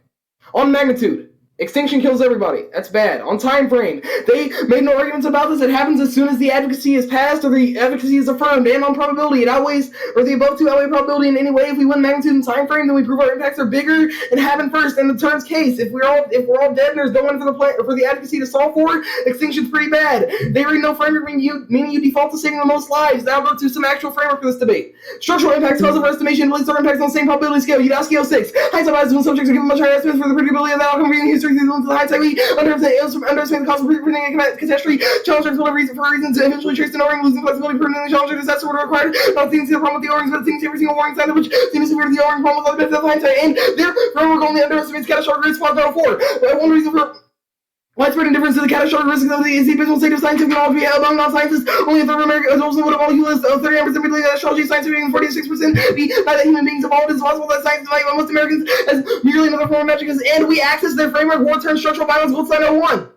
On magnitude, extinction kills everybody. That's bad. On time frame, they made no arguments about this. It happens as soon as the advocacy is passed or the advocacy is affirmed. And on probability, it outweighs, or the above two outweigh probability in any way. If we win magnitude and time frame, then we prove our impacts are bigger and happen first. In the Turns case, if we're all dead and there's no one for the advocacy to solve for, extinction's pretty bad. They read no framework, meaning you default to saving the most lives. Now go to some actual framework for this debate. Structural impacts, cause of estimation, relates our impacts on the same probability scale. Udowski 06. Hindsight bias when subjects are given much higher estimates for the predictability of the outcome reading history to the hindsight. We underestimate the cost of predicting a catastrophe. Challengers will have reason to eventually trace the O-ring, losing flexibility, proving the challenger disaster order required. Not seeing the problem with the O-rings, but seeing every single warning sign which seems to be the O-ring problem with the best of hindsight. And their framework only underestimates catastrophic risk 5.04. One reason for widespread indifference to the catastrophic risk of the abysmal state of scientific knowledge among non-scientists. Only a third of American adults would have all humans 39% believe that astrology, science fiction, and 46% be that human beings evolved. It's possible that science defines most Americans as merely another form of magic, and we access their framework. War turns structural violence. Goldstein 01.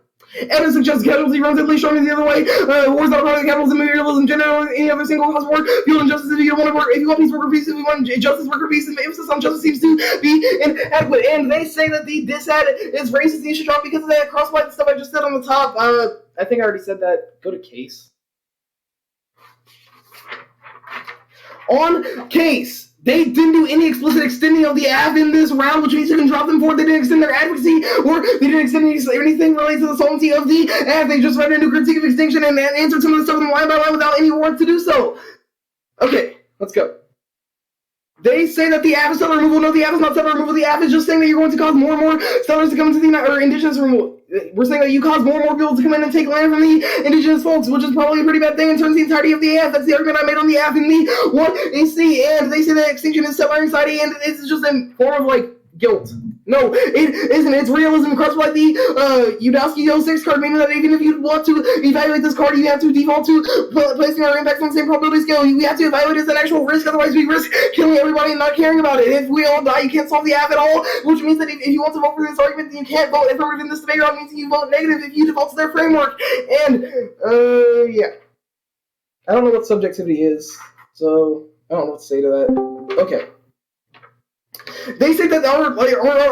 Evidence suggests casualty runs at least strongly the other way. Wars not part of capitalism, imperialism, gender, or any other single cause war. Fuel injustice. If you don't want to work, if you want peace, work for peace. If you want justice, work for peace. And emphasis on justice seems to be inadequate. And they say that the diss ad is racist. You should drop because of that crosswise stuff I just said on the top. I think I already said that. Go to case. On case, they didn't do any explicit extending of the AF in this round, which means you can drop them for it. They didn't extend their advocacy, or they didn't extend anything related to the solvency of the AF. They just read a new critique of extinction and answered some of the stuff line by line without any warrant to do so. Okay, let's go. They say that the AF is settler removal. No, the AF is not settler removal. The AF is just saying that you're going to cause more and more settlers to come into the or indigenous removal. We're saying that you cause more and more people to come in and take land from the indigenous folks, which is probably a pretty bad thing in terms of the entirety of the AF. That's the argument I made on the AF in the 1AC. And they say that extinction is settler anxiety, and it's just a form of like guilt. No, it isn't. It's realism crossed by the Udowski 06 card, meaning that even if you want to evaluate this card, you have to default to placing our impacts on the same probability scale. We have to evaluate it as an actual risk, otherwise we risk killing everybody and not caring about it. If we all die, you can't solve the AF at all, which means that if you want to vote for this argument, then you can't vote affirmative in this debate round, means you vote negative if you default to their framework. And, yeah. I don't know what subjectivity is, so I don't know what to say to that. Okay. They say that our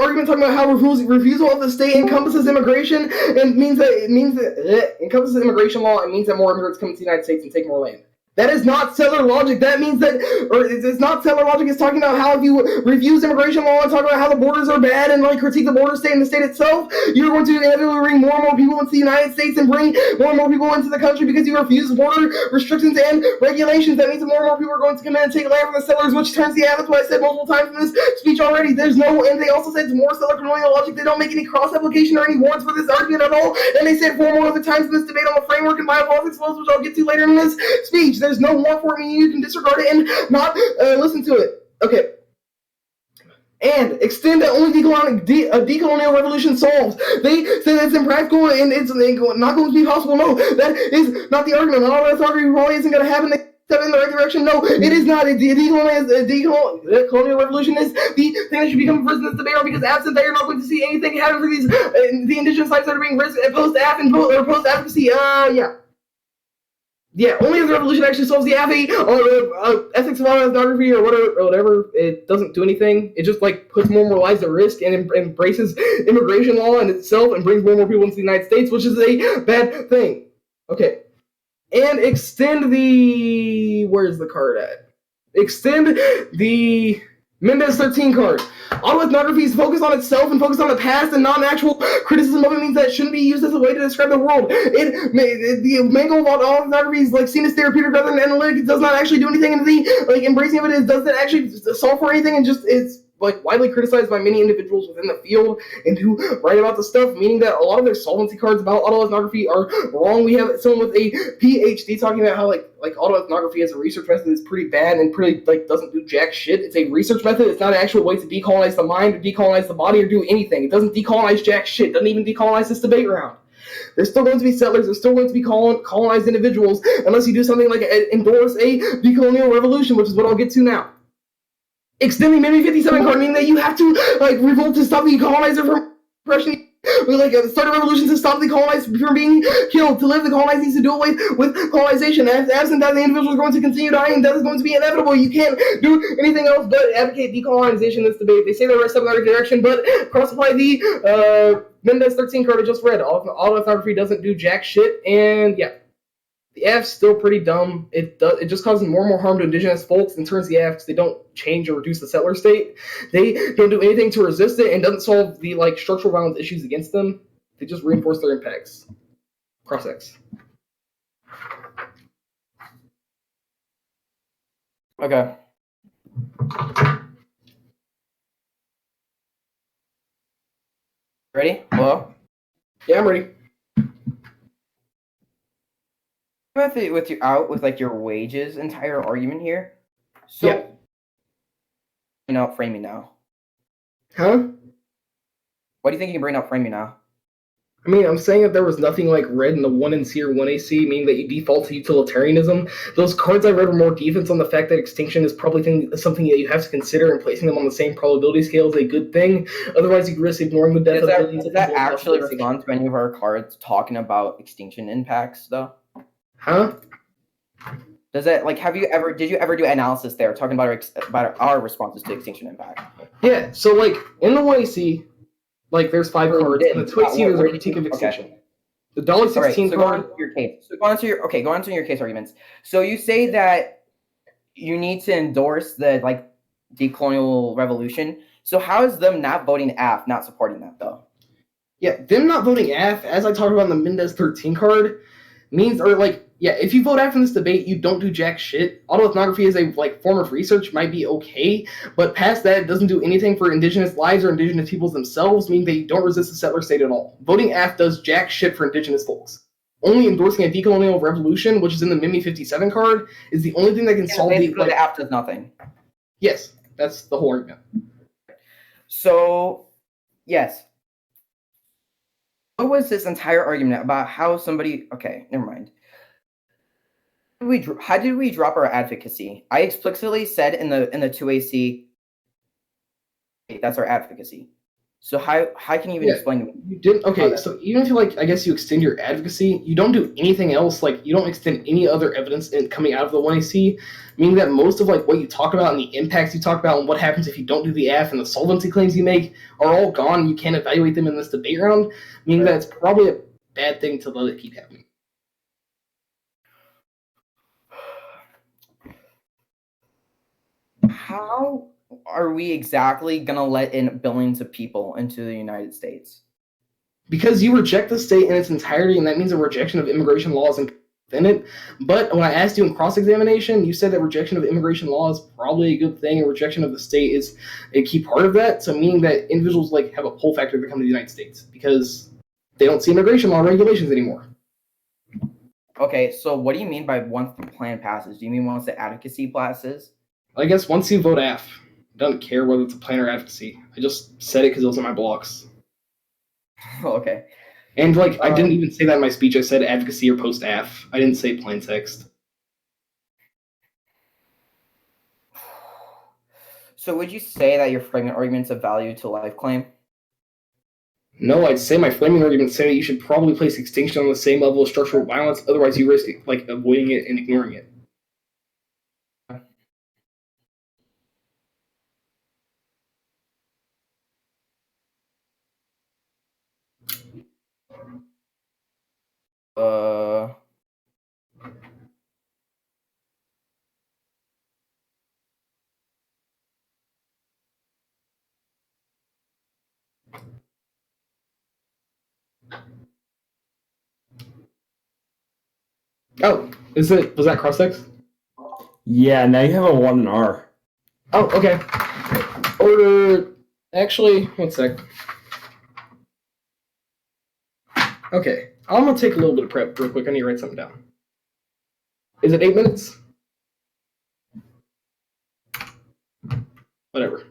argument talking about how refusal of the state encompasses immigration and means that encompasses immigration law and means that more immigrants come to the United States and take more land. That is not settler logic. That means that, or it's not settler logic. It's talking about how if you refuse immigration law and talk about how the borders are bad and like critique the border state and the state itself, you're going to inevitably bring more and more people into the United States and bring more and more people into the country because you refuse border restrictions and regulations. That means that more and more people are going to come in and take land from the settlers, which turns the AF. That's what I said multiple times in this speech already. There's no, and they also said it's more settler colonial logic. They don't make any cross application or any warrants for this argument at all. And they said 4 more other times in this debate on the framework and biopolitics laws, which I'll get to later in this speech. There's no warrant for me. You can disregard it and not listen to it. Okay. And extend that only decolonial revolution solves. They say that it's impractical and it's not going to be possible. No, that is not the argument. All that argument probably isn't going to happen. Step in the right direction. No, it is not. The decolonial revolution is the thing that should become first in this debate, because absent that, you're not going to see anything happen for these the indigenous sites that are being risked post-AF and post-advocacy. Yeah, only if the revolution actually solves the AFA or ethics of ethnography or whatever, it doesn't do anything. It just like puts more and more lives at risk and embraces immigration law in itself and brings more and more people into the United States, which is a bad thing. Okay. And extend the... Where's the card at? Extend the Mendez 13 card. Autoethnography is focused on itself and focused on the past, and non-actual criticism of it means that it shouldn't be used as a way to describe the world. The main goal of autoethnography is like seen as therapeutic rather than analytic. It does not actually do anything, and the like embracing of it is doesn't actually solve for anything, and just it's like widely criticized by many individuals within the field and who write about the stuff, meaning that a lot of their solvency cards about autoethnography are wrong. We have someone with a PhD talking about how like autoethnography as a research method is pretty bad and pretty like doesn't do jack shit. It's a research method. It's not an actual way to decolonize the mind or decolonize the body or do anything. It doesn't decolonize jack shit. It doesn't even decolonize this debate round. There's still going to be settlers. There's still going to be colonized individuals unless you do something like endorse a decolonial revolution, which is what I'll get to now. Extending maybe 57 card, meaning that you have to like revolt to stop the colonizer from oppression. Like start a revolution to stop the colonized from being killed. To live, the colonized needs to do away with colonization. Absent that, the individual is going to continue dying. That is going to be inevitable. You can't do anything else but advocate decolonization in this debate. They say the rest of the other direction, but cross-apply the Mendez 13 card I just read. Autoethnography doesn't do jack shit, and yeah. The AF's still pretty dumb. It just causes more and more harm to indigenous folks and turns the AF because they don't change or reduce the settler state. They don't do anything to resist it and doesn't solve the like structural violence issues against them. They just reinforce their impacts. Cross X. Okay. Ready? Hello? Yeah, I'm ready. With you out with like your wages entire argument here. So Yeah. Bring out framing now. Huh? What do you think you can bring out framing now? I mean, I'm saying that there was nothing like red in the 1NC or 1AC, meaning that you default to utilitarianism. Those cards I read were more defense on the fact that extinction is probably something that you have to consider, and placing them on the same probability scale is a good thing. Otherwise, you risk ignoring the death of billions Does of that people. actually respond to any of our cards talking about extinction impacts, though? Huh? Does that did you ever do analysis there talking about our responses to extinction impact? Yeah, so like in the 1AC, like there's 5 cards, and the 2AC there's a critique of extinction. The dollar All right, $16 so go on card. to your case. So go on to your case arguments. So you say that you need to endorse the decolonial revolution. So how is them not voting AF not supporting that though? Yeah, them not voting AF, as I talked about in the Mendez 13 card, means, or if you vote AF in this debate, you don't do jack shit. Autoethnography as a form of research might be okay, but past that, it doesn't do anything for indigenous lives or indigenous peoples themselves, meaning that you don't resist the settler state at all. Voting AF does jack shit for indigenous folks. Only endorsing a decolonial revolution, which is in the Mimi 57 card, is the only thing that can solve basically the AF does nothing. Yes, that's the whole argument. So, yes. What was this entire argument about how somebody... Okay, never mind. How did we drop our advocacy? I explicitly said in the 2AC that's our advocacy. So how can you even explain to me? You didn't. Okay, so even if you I guess you extend your advocacy, you don't do anything else. You don't extend any other evidence coming out of the 1AC, meaning that most of what you talk about and the impacts you talk about and what happens if you don't do the AF and the solvency claims you make are all gone. And you can't evaluate them in this debate round, meaning that it's probably a bad thing to let it keep happening. How are we exactly going to let in billions of people into the United States? Because you reject the state in its entirety, and that means a rejection of immigration laws within it. But when I asked you in cross-examination, you said that rejection of immigration law is probably a good thing, and rejection of the state is a key part of that. So meaning that individuals have a pull factor to come to the United States because they don't see immigration law regulations anymore. Okay, so what do you mean by once the plan passes? Do you mean once the advocacy passes? I guess once you vote AF, I don't care whether it's a plan or advocacy. I just said it because it was in my blocks. Okay. And I didn't even say that in my speech. I said advocacy or post AF. I didn't say plain text. So would you say that your framing argument's of value to life claim? No, I'd say my framing arguments say that you should probably place extinction on the same level of structural violence. Otherwise, you risk avoiding it and ignoring it. Oh, was that cross-text? Yeah, now you have a 1 and R. Oh, okay. Order. Actually, one sec. Okay, I'm gonna take a little bit of prep real quick. I need to write something down. Is it 8 minutes? Whatever.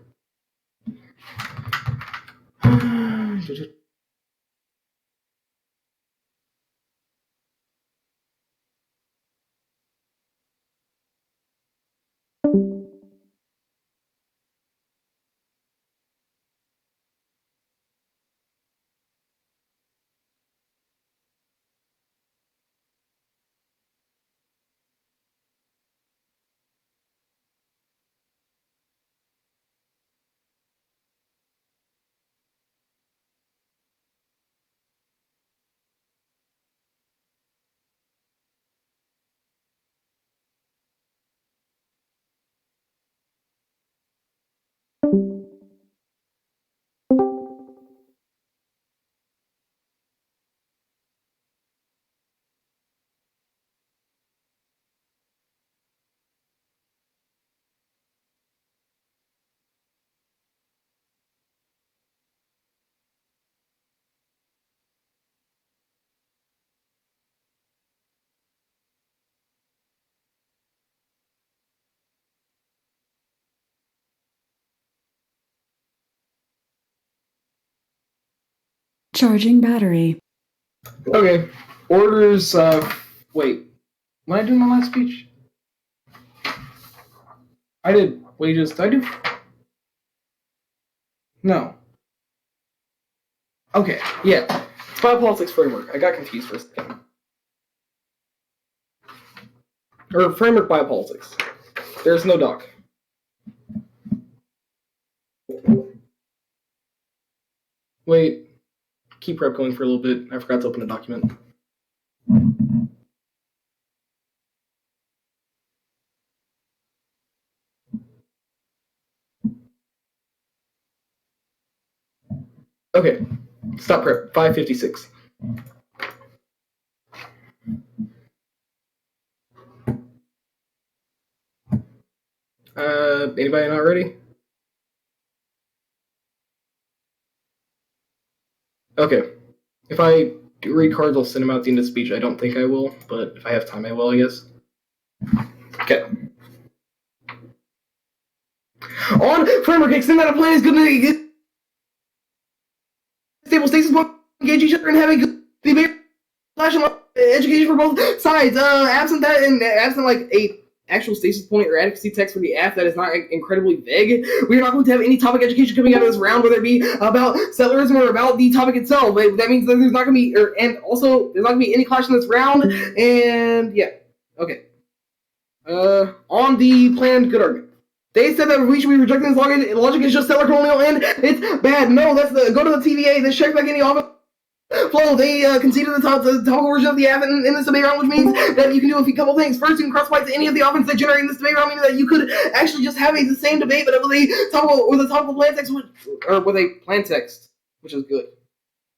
Charging battery. Okay. Orders. Wait. When I do my last speech, I did wages. Did I do? No. Okay. Yeah. It's biopolitics framework. I got confused for a second. Or framework biopolitics. There's no doc. Wait. Keep prep going for a little bit. I forgot to open a document. Okay. Stop prep. 5:56. Anybody not ready? Okay. If I do read cards, I'll send them out at the end of the speech. I don't think I will, but if I have time, I will, I guess. Okay. On framework, extend that a plan is good to get stable stasis, engage each other, and have a good debate, education for both sides. Absent that, and absent like a actual stasis point or adequacy text for the F that is not incredibly vague, we are not going to have any topic education coming out of this round, whether it be about settlerism or about the topic itself. But that means that there's not going to be, and also there's not going to be any clash in this round. And yeah, okay. On the planned good argument. They said that we should be rejecting this logic is just settler colonial and it's bad. No, that's the go to the TVA. This checks back any office flow. They conceded the top version of the app in this debate round, which means that you can do a couple things. First, you can cross-fight to any of the offense that generate in this debate round, meaning that you could actually just have the same debate, but with a topical plan text, or with a plan text, which is good.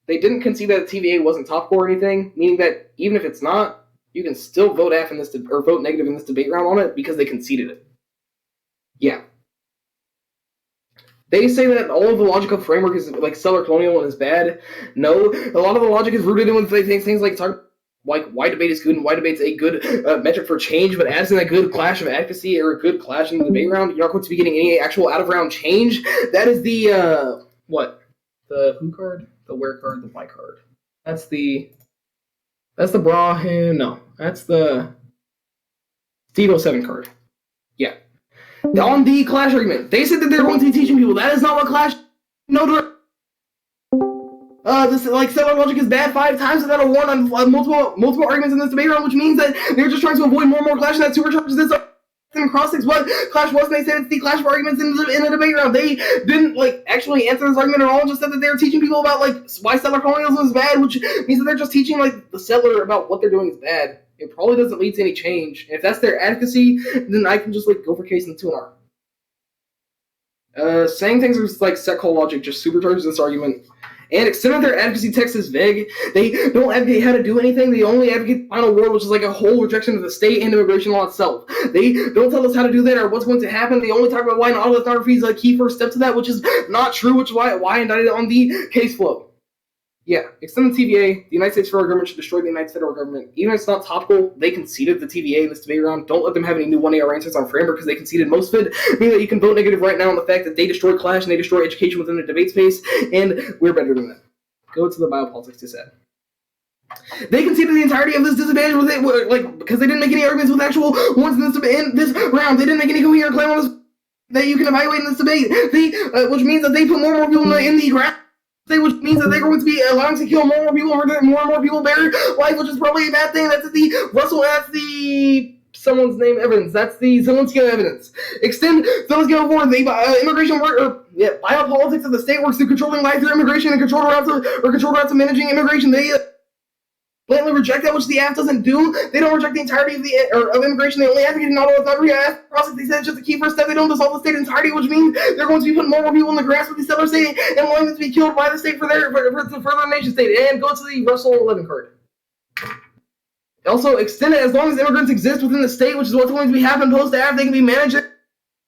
They didn't concede that the TVA wasn't topical or anything, meaning that even if it's not, you can still vote F in this or vote negative in this debate round on it because they conceded it. Yeah. They say that all of the logical framework is like settler colonial and is bad. No, a lot of the logic is rooted in things like why debate is good and why debate's a good metric for change, but as in a good clash of advocacy or a good clash in the debate round, you're not going to be getting any actual out of round change. That is the what? The who card? The where card? The why card? That's the Brahim. No, that's the Steve 07 card. Yeah. On the clash argument, they said that they're going to be teaching people. That is not what clash. No, this like settler logic is bad 5 times without a warrant on multiple arguments in this debate round, which means that they're just trying to avoid more and more clash, and that supercharges this cross-sticks what clash was. And they said it's the clash of arguments in the debate round. They didn't like actually answer this argument at all. Just said that they're teaching people about like why settler colonialism is bad, which means that they're just teaching like the settler about what they're doing is bad. It probably doesn't lead to any change. If that's their advocacy, then I can just like go for case in 2 and R. Saying things are like set call logic just supercharges this argument. And extending their advocacy text is vague. They don't advocate how to do anything. They only advocate final word, which is like a whole rejection of the state and immigration law itself. They don't tell us how to do that or what's going to happen. They only talk about why an autoethnography is a key first step to that, which is not true, which is why I indicted on the case flow. Yeah, extend the TVA. The United States federal government should destroy the United federal government. Even if it's not topical, they conceded the TVA in this debate round. Don't let them have any new 1AR answers on framework because they conceded most of it. Meaning that you can vote negative right now on the fact that they destroy clash and they destroy education within the debate space, and we're better than that. Go to the biopolitics to said. They conceded the entirety of this disadvantage with it, like because they didn't make any arguments with actual ones in this round. They didn't make any coherent claim on this that you can evaluate in this debate. Which means that they put more and more people in the ground. Which means that they're going to be allowing to kill more and more people, or more and more people bear life, which is probably a bad thing. That's the Russell. That's the someone's name evidence. That's the Zelensky evidence. Extend Zelensky forward. The immigration work or biopolitics of the state works through controlling life through immigration and controlled routes of managing immigration. They blatantly reject that, which the act doesn't do. They don't reject the entirety of immigration. They only advocate an auto process. They said it's just a key first step. They don't dissolve the state entirety, which means they're going to be putting more and more people in the grasp of the settler state and allowing them to be killed by the state for their nation state. And go to the Russell 11 card. Also, extend it as long as immigrants exist within the state, which is what's going to be happening post-AF. They can be managed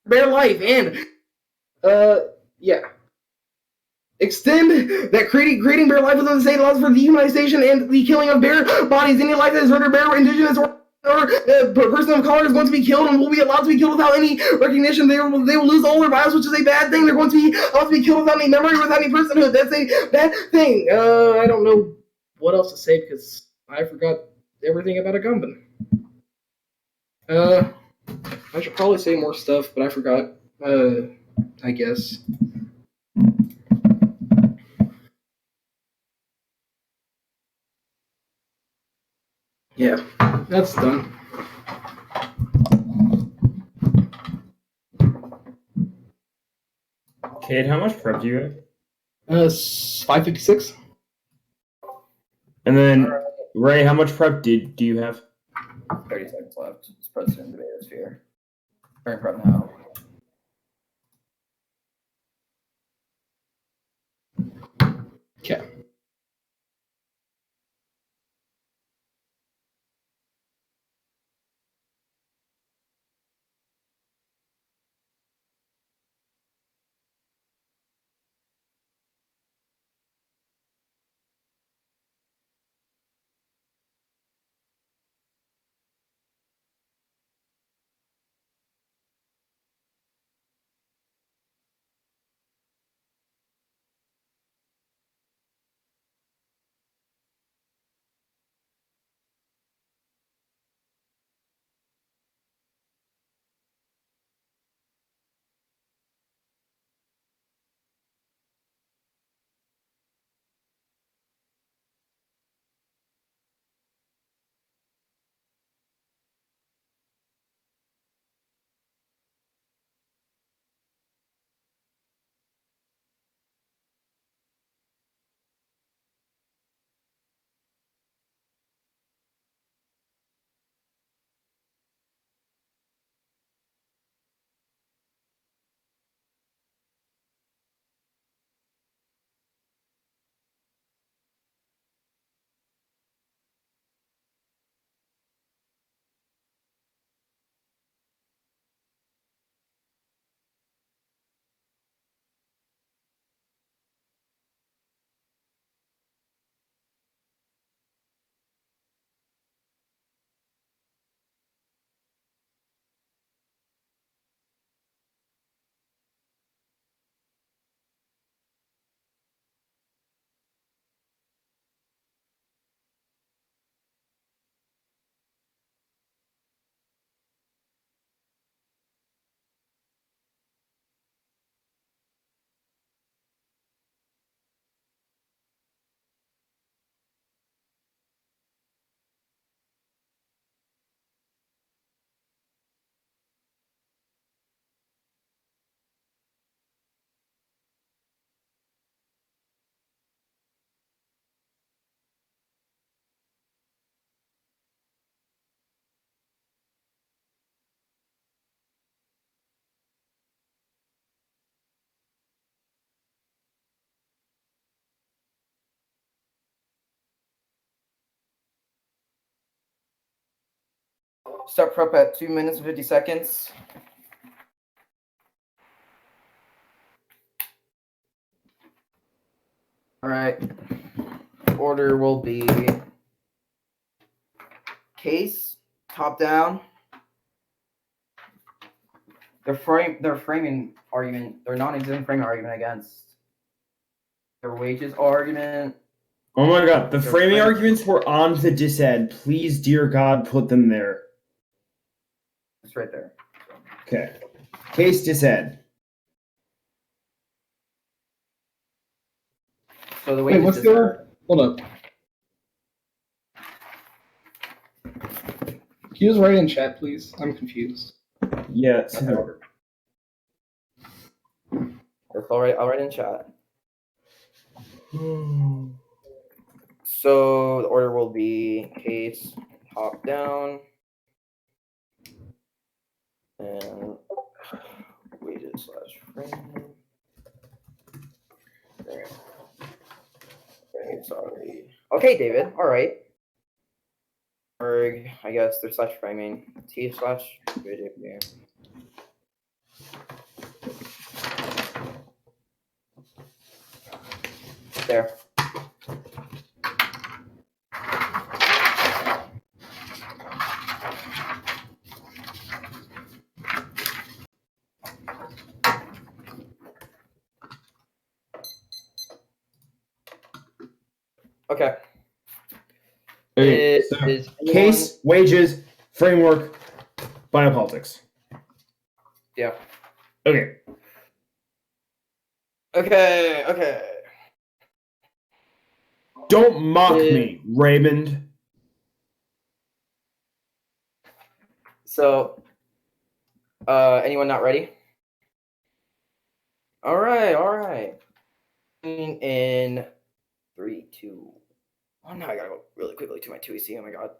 their life. And, yeah. Extend that creating bear life within the state allows for dehumanization and the killing of bear bodies. Any life that is rendered bear, indigenous, or person of color is going to be killed and will be allowed to be killed without any recognition. They will lose all their lives, which is a bad thing. They're going to be allowed to be killed without any memory, without any personhood. That's a bad thing. I don't know what else to say because I forgot everything about a Gumban. I should probably say more stuff, but I forgot. I guess. Yeah, that's done. Cade, how much prep do you have? 5:56. And then, Ray, how much prep do you have? 30 seconds left. It's President Debater Sphere. Starting prep now. Okay. Start prep at 2 minutes and 50 seconds. All right. Order will be case, top down. Their framing argument, their non-existent framing argument against their wages argument. Oh my god, the Their framing arguments were on the disad. Please, dear God, put them there. It's right there. Okay. Case disad. So the Wait, wages what's the order? Hold up. Can you just write it in chat, please? I'm confused. Yeah, it's in the order. I'll write in chat. So the order will be case, top down, and wages slash framing. There. Okay, sorry. Okay, David. All right. Org, I guess they're slash framing. T slash video. There. Okay. Okay, so case, wages, framework, biopolitics. Yeah. Okay. Okay. Don't mock me, Raymond. So, anyone not ready? All right. In 3, 2, 1. Now I gotta go really quickly to my 2EC. Oh my god.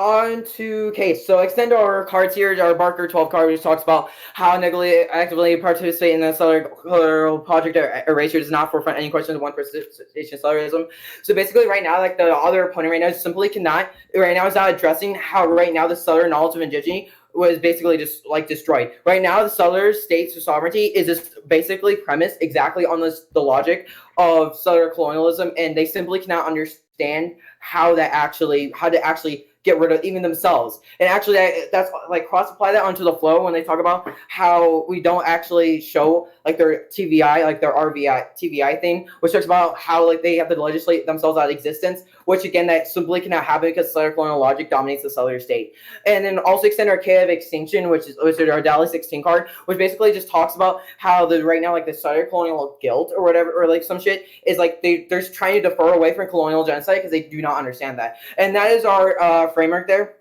on to case. So extend our cards here. Our Barker 12 card, which talks about how Neg actively participate in the Stellar Project Erasure does not forefront any questions of one persistation Stellarism. So basically, right now, like the other opponent right now simply cannot. Right now, is not addressing how right now the Stellar knowledge of indigeneity was basically just like destroyed. Right now, the Stellar state's sovereignty is just basically premised exactly on the logic of Stellar colonialism, and they simply cannot understand how to actually get rid of even themselves. And actually, that's like cross-apply that onto the flow when they talk about how we don't actually show like their TVI, like their TVI thing, which talks about how like they have to legislate themselves out of existence, which again, that simply cannot happen because Stellar colonial logic dominates the Stellar state. And then also extend our K of Extinction, which is our Dali 16 card, which basically just talks about how the right now like the Stellar colonial guilt or whatever, or like some shit is like they're trying to defer away from colonial genocide because they do not understand that. And that is our framework there.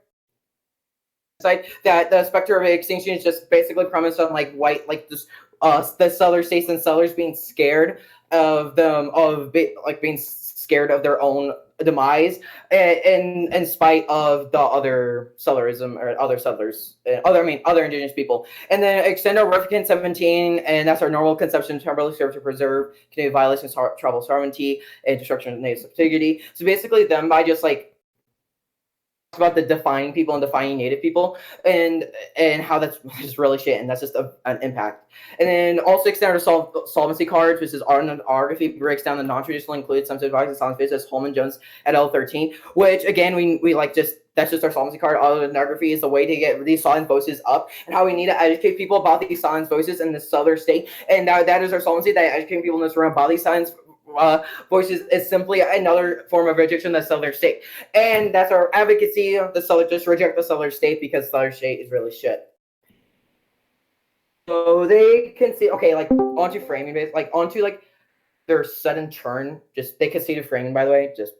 That the specter of extinction is just basically premised on like white, like this, the Stellar states and Stellars being scared of them, being scared of their own demise, in spite of the other Stellarism or other settlers, other indigenous people. And then extend our Replicant 17, and that's our normal conception temporarily serve to preserve Canadian violations, tribal sovereignty, and destruction of native subjectivity. So basically, them by just like about the defining people and defining native people, and how that's just really shit, and that's just an impact. And then also extend our solvency cards, which is autography, breaks down the non-traditional included some advice and silence as Holman Jones at L13, which again we like just that's just our solvency card. Autography is the way to get these silent voices up, and how we need to educate people about these silent voices in the Southern state, and that is our solvency, that educating people in this room about these silent voices is simply another form of rejection of the Southern state. And that's our advocacy. The Southern just reject the Southern state because Southern state is really shit. So they can see, okay, like onto framing, like onto like their sudden churn. Just they conceded framing, by the way. Just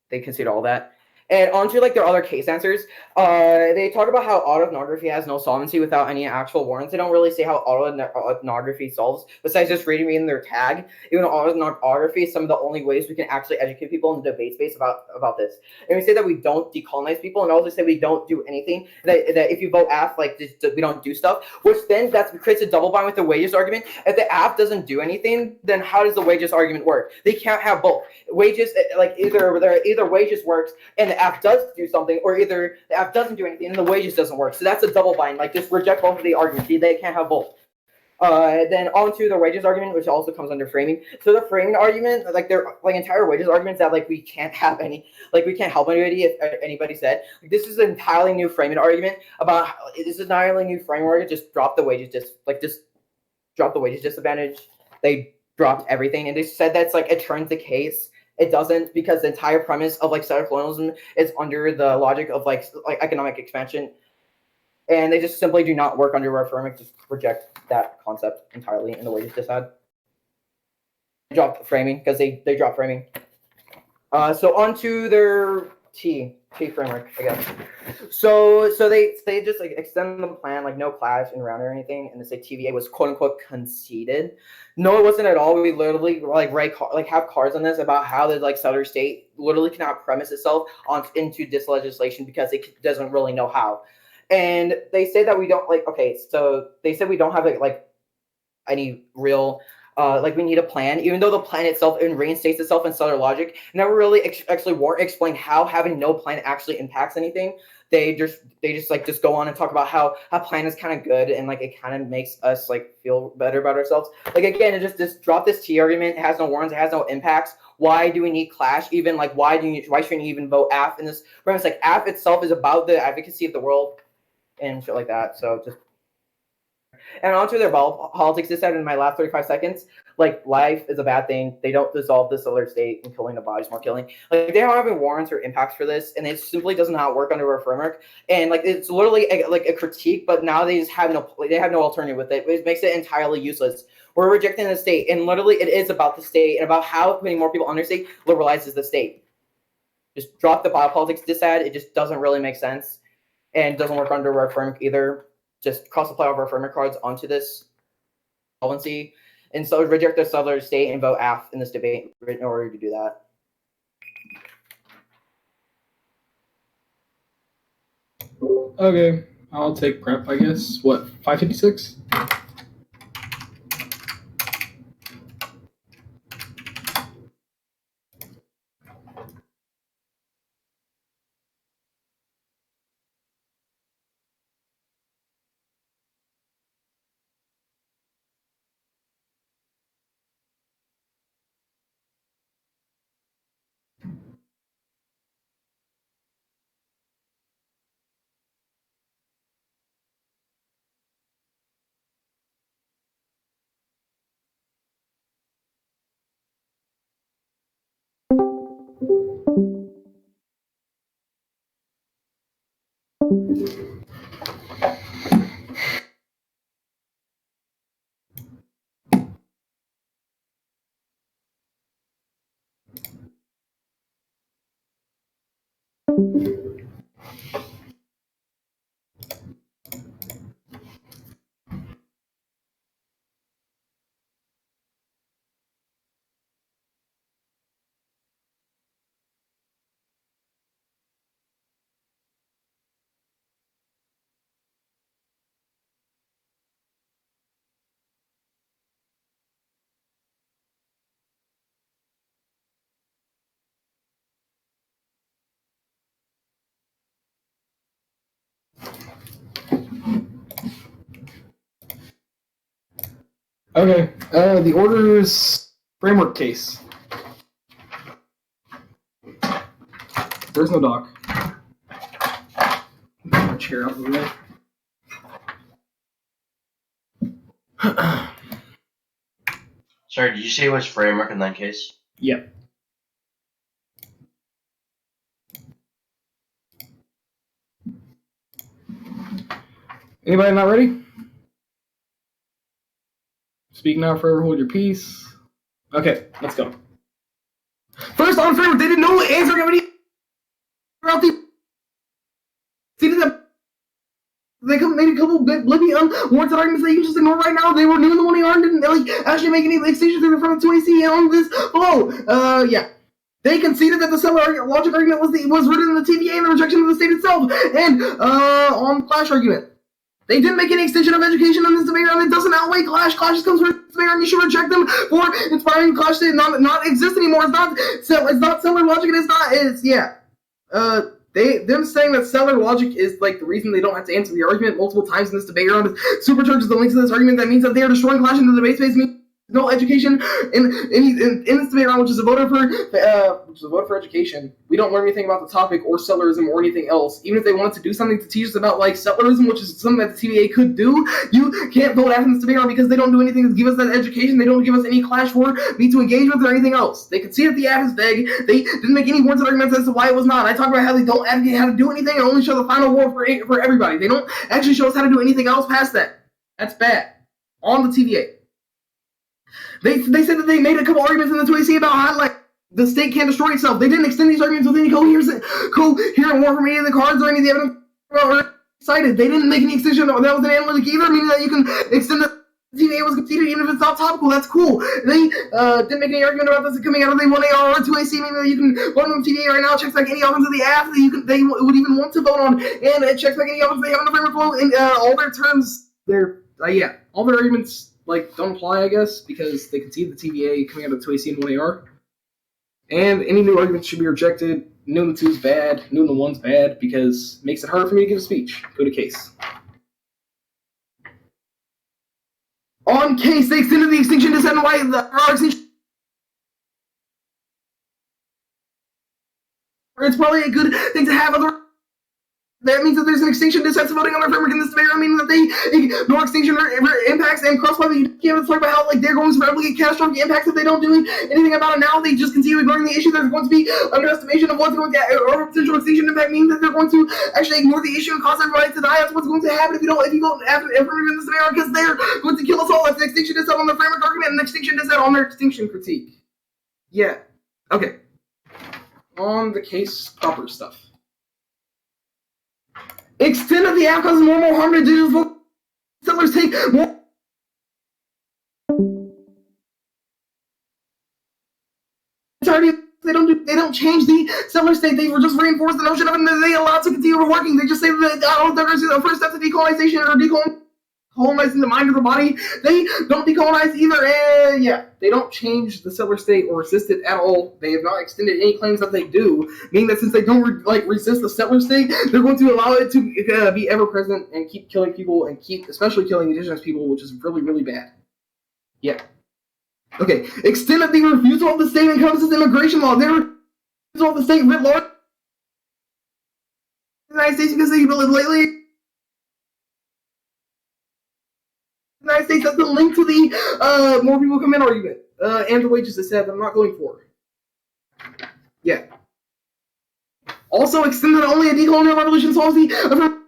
they conceded all that. And onto like their other case answers, they talk about how autoethnography has no solvency without any actual warrants. They don't really say how autoethnography solves, besides just reading their tag. Even autoethnography is some of the only ways we can actually educate people in the debate space about this. And we say that we don't decolonize people, and also say we don't do anything. That if you vote AF, like we don't do stuff, which then that creates a double bind with the wages argument. If the AF doesn't do anything, then how does the wages argument work? They can't have both. Wages, like either wages works and the app does do something, or either the app doesn't do anything and the wages doesn't work. So that's a double bind. Like just reject both of the arguments. They can't have both. Then on to the wages argument, which also comes under framing. So the framing argument, like their like entire wages arguments that like we can't have any, like we can't help anybody if anybody said. Like, this is an entirely new framing argument about how, this is an entirely new framework. Just drop the wages, just drop the wages disadvantage. They dropped everything, and they said that's like it turns the case. It doesn't, because the entire premise of like settler colonialism is under the logic of like economic expansion, and they just simply do not work under our framework. Just reject that concept entirely in the way you just had. They dropped framing because they dropped framing. So onto their T framework, I guess. So they just like extend the plan, like no clash in round or anything, and they say TVA was quote unquote conceded. No, it wasn't at all. We literally have cards on this about how the like Southern state literally cannot premise itself into this legislation because it doesn't really know how. And they say that we don't so they said we don't have like any real like we need a plan, even though the plan itself reinstates itself in Southern logic. Never really actually explain how having no plan actually impacts anything. They just go on and talk about how a plan is kind of good and like it kind of makes us like feel better about ourselves. Like again, it just drop this T argument. It has no warrants. It has no impacts. Why do we need clash? Even like why shouldn't you even vote AF in this premise? Like AF itself is about the advocacy of the world and shit like that. So just. And onto their politics, this said in my last 35 seconds, like life is a bad thing. They don't dissolve the Solar state, and killing the bodies more killing. Like they don't have any warrants or impacts for this, and it simply does not work under our framework. And like it's literally a critique, but now they just have no alternative with it. It makes it entirely useless. We're rejecting the state, and literally it is about the state and about how putting more people under the state liberalizes the state. Just drop the biopolitics dissad. It just doesn't really make sense, and doesn't work under our framework either. Just cross-apply over framework cards onto this solvency, and so reject the Southern state and vote AF in this debate in order to do that. Okay, I'll take prep, I guess. What, 556? Okay, the order's framework case. There's no doc. Get my chair out of the way. Sorry, did you say it was framework in that case? Yep. Anybody not ready? Speak now, forever hold your peace. Okay, let's go. First on framework, they didn't know the answer to any throughout the. See that they made a couple blippy warranted arguments that you can just ignore right now. They were doing the one they aren't, didn't like actually make any extensions in front of 2AC on this below. Yeah. They conceded that the seller logic argument was rooted in the TVA and the rejection of the state itself, and on the clash argument. They didn't make any extension of education in this debate round. It doesn't outweigh clash. Clashes comes from this debate round. You should reject them for inspiring clash to not exist anymore. It's not seller logic. Them saying that seller logic is like the reason they don't have to answer the argument multiple times in this debate round supercharges the links to this argument. That means that they are destroying clash in the debate space. No education in this debate round, which is a voter for education. We don't learn anything about the topic or settlerism or anything else. Even if they wanted to do something to teach us about like settlerism, which is something that the TVA could do, you can't vote after this debate round because they don't do anything to give us that education. They don't give us any clash for me to engage with or anything else. They could see that the app is vague. They didn't make any warranted arguments as to why it was not. I talk about how they don't advocate how to do anything and only show the final war for everybody. They don't actually show us how to do anything else past that. That's bad. On the TVA. They said that they made a couple arguments in the 2AC about how like the state can't destroy itself. They didn't extend these arguments with any coherent war from any of the cards or any of the evidence or cited. They didn't make any extension that was an analytic either, meaning that you can extend the TVA was conceded even if it's not topical. That's cool. They didn't make any argument about this coming out of the 1AR or 2AC, meaning that you can vote on the TVA right now. It checks back any offense of the app that they would even want to vote on, and it checks back any offense they have in the framework flow. And all their terms, all their arguments. Like, don't apply, I guess, because they concede the TVA coming out of the 2AC and 1AR. And any new arguments should be rejected. New in the 2 is bad. New in the 1's bad because it makes it harder for me to give a speech. Go to case. On case, they extended the extinction to 7 why the extinction. It's probably a good thing to have other. That means that there's an extinction dissent voting on their framework in this debate, meaning that they ignore extinction impacts and crossfire. You can't talk about how like they're going to replicate catastrophic impacts if they don't do anything about it now. They just continue ignoring the issue. There's going to be underestimation of what's going to or potential extinction impact means that they're going to actually ignore the issue and cause everybody to die. That's what's going to happen if you go after everyone in this debate because they're going to kill us all. That's an extinction dissent on their framework argument and an extinction dissent on their extinction critique. Yeah. Okay. On the case proper stuff. Extent of the app causes more and more harm to digital sellers take more. They don't change the stellar state. They just reinforce the notion of it, and they allow it to continue working. They just say that the first step to decolonization or decolonizing the mind or the body. They don't decolonize either. And yeah, they don't change the stellar state or resist it at all. They have not extended any claims that they do, meaning that since they don't resist the stellar state, they're going to allow it to be ever present and keep killing people and keep especially killing indigenous people, which is really, really bad. Yeah. Okay, extent of the refusal of the state encompasses immigration law. Their refusal of the state writ large. The United States, because they lately. The United States has been linked to the more people come in argument and the wages they said, but I'm not going for. Yeah. Also, extended only a decolonial revolution solves the.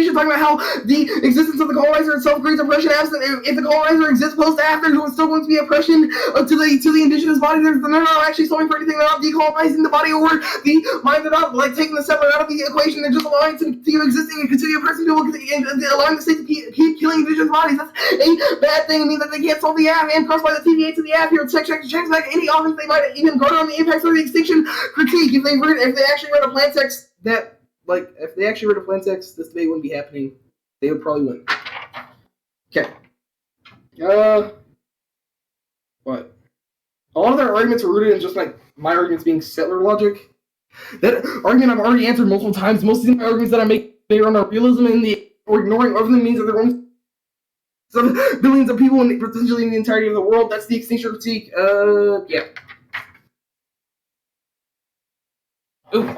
Talking about how the existence of the colonizer itself creates oppression. Absent if the colonizer exists post after, there's still going to be oppression to the indigenous body. They're not actually solving for anything. They're not decolonizing the body or the mind. They're not taking the settler out of the equation. They're just allowing it to continue existing and continue oppressing people and allowing the state to keep killing indigenous bodies. That's a bad thing. I mean that they can't solve the AF and cross by the TVA to the AF here. Checks back any offense they might even garner on the impacts of the extinction critique. If they actually read a plan text that. If they actually read a plan text, this debate wouldn't be happening. They would probably win. Okay. What? A lot of their arguments are rooted in just my arguments being settler logic. That argument I've already answered multiple times. Most of my arguments that I make based on realism or ignoring other than means that they're going to billions of people and potentially in the entirety of the world. That's the extinction critique. Yeah. Ooh.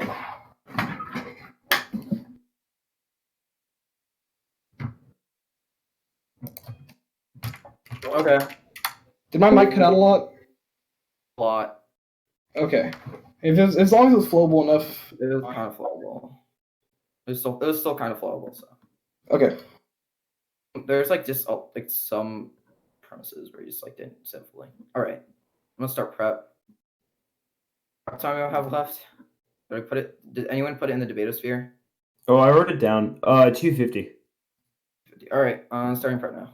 Okay. Did my mic cut out a lot? A lot. Okay. As long as it was flowable enough. It was kind of flowable. It was still kind of flowable. So. Okay. There's just some premises where you just didn't simply. All right. I'm gonna start prep. What time do I have left? Did anyone put it in the debatosphere? Oh, I wrote it down. 250. All right. Starting prep now.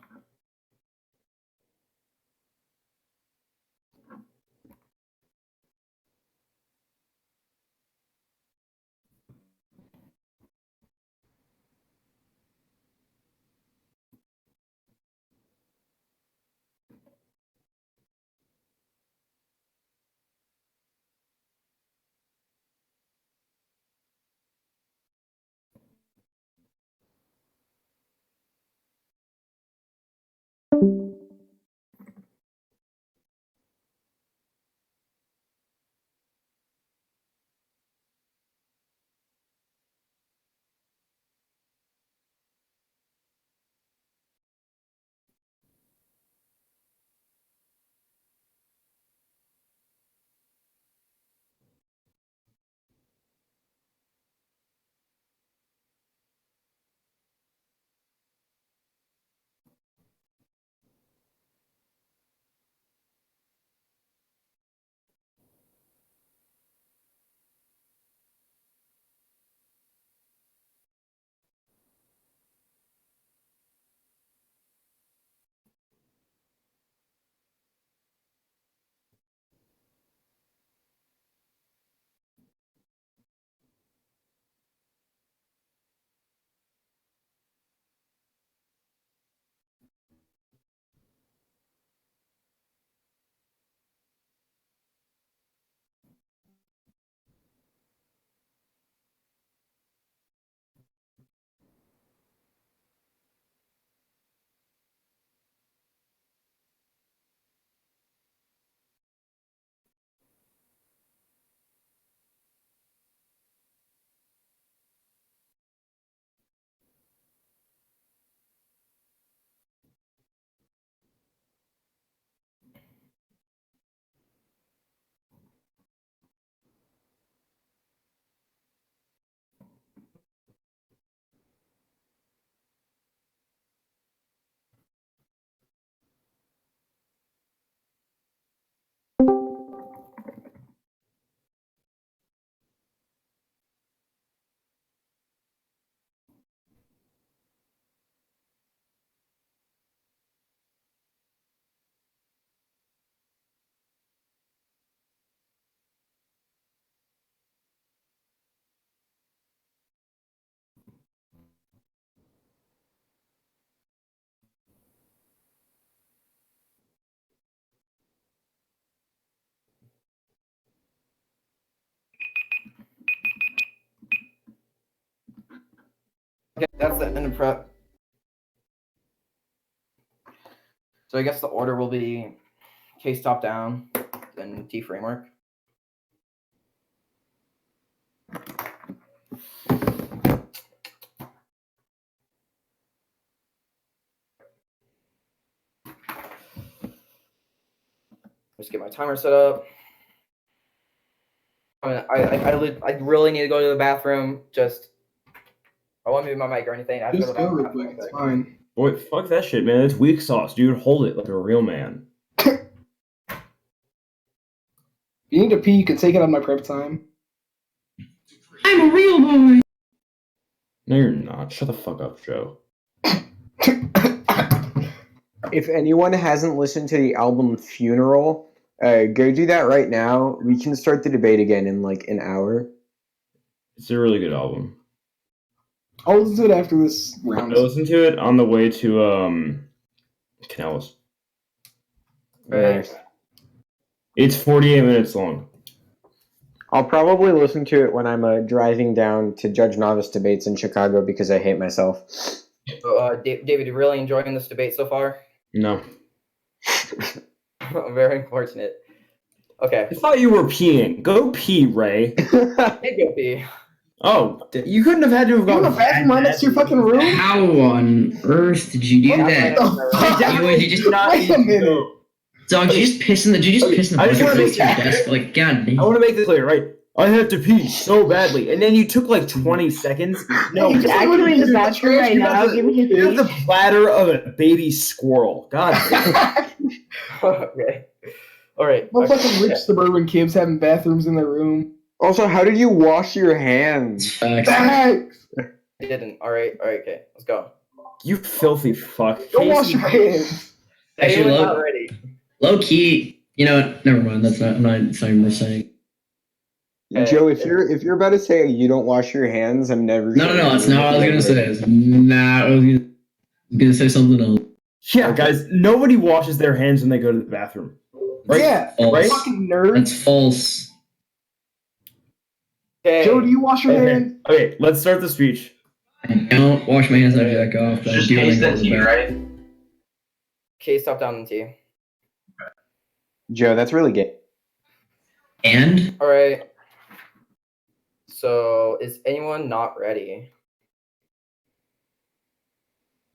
That's the end of prep. So I guess the order will be case top down, then T framework. Just get my timer set up. I really need to go to the bathroom. Just I won't move my mic or anything. I have to Just go to go the real bathroom. quick. It's fine. Boy, fuck that shit, man. It's weak sauce, dude. Hold it like a real man. If you need to pee, you can take it on my prep time. I'm a real boy. No, you're not. Shut the fuck up, Joe. If anyone hasn't listened to the album Funeral, go do that right now. We can start the debate again in like an hour. It's a really good album. I'll listen to it after this I round. listened to it on the way to Canales. Nice. It's 48 minutes long. I'll probably listen to it when I'm driving down to Judge Novice debates in Chicago because I hate myself. So, David, you really enjoying this debate so far? No. Very unfortunate. Okay. I thought you were peeing. Go pee, Ray. Hey, go pee. Oh, you couldn't have had to have You gone. have a bathroom right next to your fucking room? How on earth did you do that? Wait You just not. a minute. Dog, did you just piss in the? Did you just piss in the I just bucket wanna next to your make- desk? Like, god damn. I want to make this clear, right? I have to pee so badly, and then you took like 20 seconds. No, He's actually in the bathroom right now. Give me his you have the pee. bladder of a baby squirrel. God. Okay. All right. What fucking rich suburban kids having bathrooms in their room? Also, how did you wash your hands? Facts. Thanks. I didn't. All right. Okay. Let's go. You filthy fuck. Go wash your hands. Actually, Anyone's low, not ready. low key. You know what? Never mind. That's not. I'm not. It's not even worth saying. Joe, if you're about to say you don't wash your hands, I'm never. No, that's not what I was gonna say. It's not. I was gonna say something else. Yeah, guys, nobody washes their hands when they go to the bathroom. Right? Yeah, False. Right? fucking nerd. That's false. Okay. Joe, do you wash your hands? Okay, let's start the speech. I don't wash my hands after I jack off. But I Just do when I taste go that to the tea, bathroom. right? Case top down and T. Joe, that's really gay. And All right. So, is anyone not ready?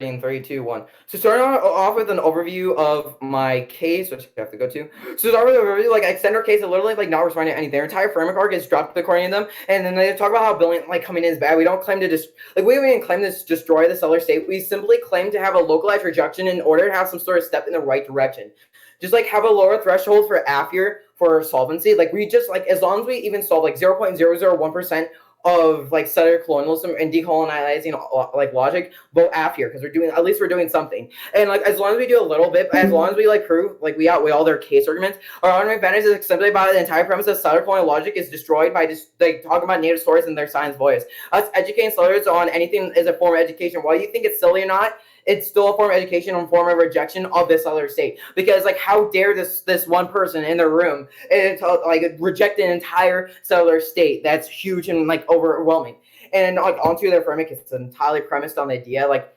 In 3, 2, 1. So starting off with an overview of my case, which I have to go to. So start with an overview, like extend our case, and literally like not responding to anything. Their entire framework arc is dropped according to them, and then they talk about how billion like coming in is bad. We don't claim to we don't even claim to destroy the seller state. We simply claim to have a localized rejection in order to have some sort of step in the right direction. Just like have a lower threshold for AFIR for solvency. Like we just like as long as we even solve like 0.001% of like settler colonialism and decolonizing like logic, vote AF here because we're doing something. And like as long as we do a little bit, as long as we like prove like we outweigh all their case arguments, our argument advantage is simply about the entire premise of settler colonial logic is destroyed by just like talking about native stories and their science voice. Us educating settlers on anything is a form of education. While you think it's silly or not, it's still a form of education and form of rejection of this other state. Because like how dare this one person in their room like reject an entire settler state that's huge and like overwhelming. And like onto their framework, it's entirely premised on the idea like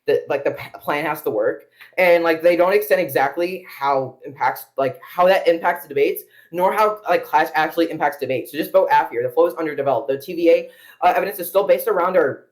that like the plan has to work. And like they don't extend exactly how that impacts the debates, nor how like class actually impacts debates. So just vote AF here. The flow is underdeveloped. The TVA evidence is still based around our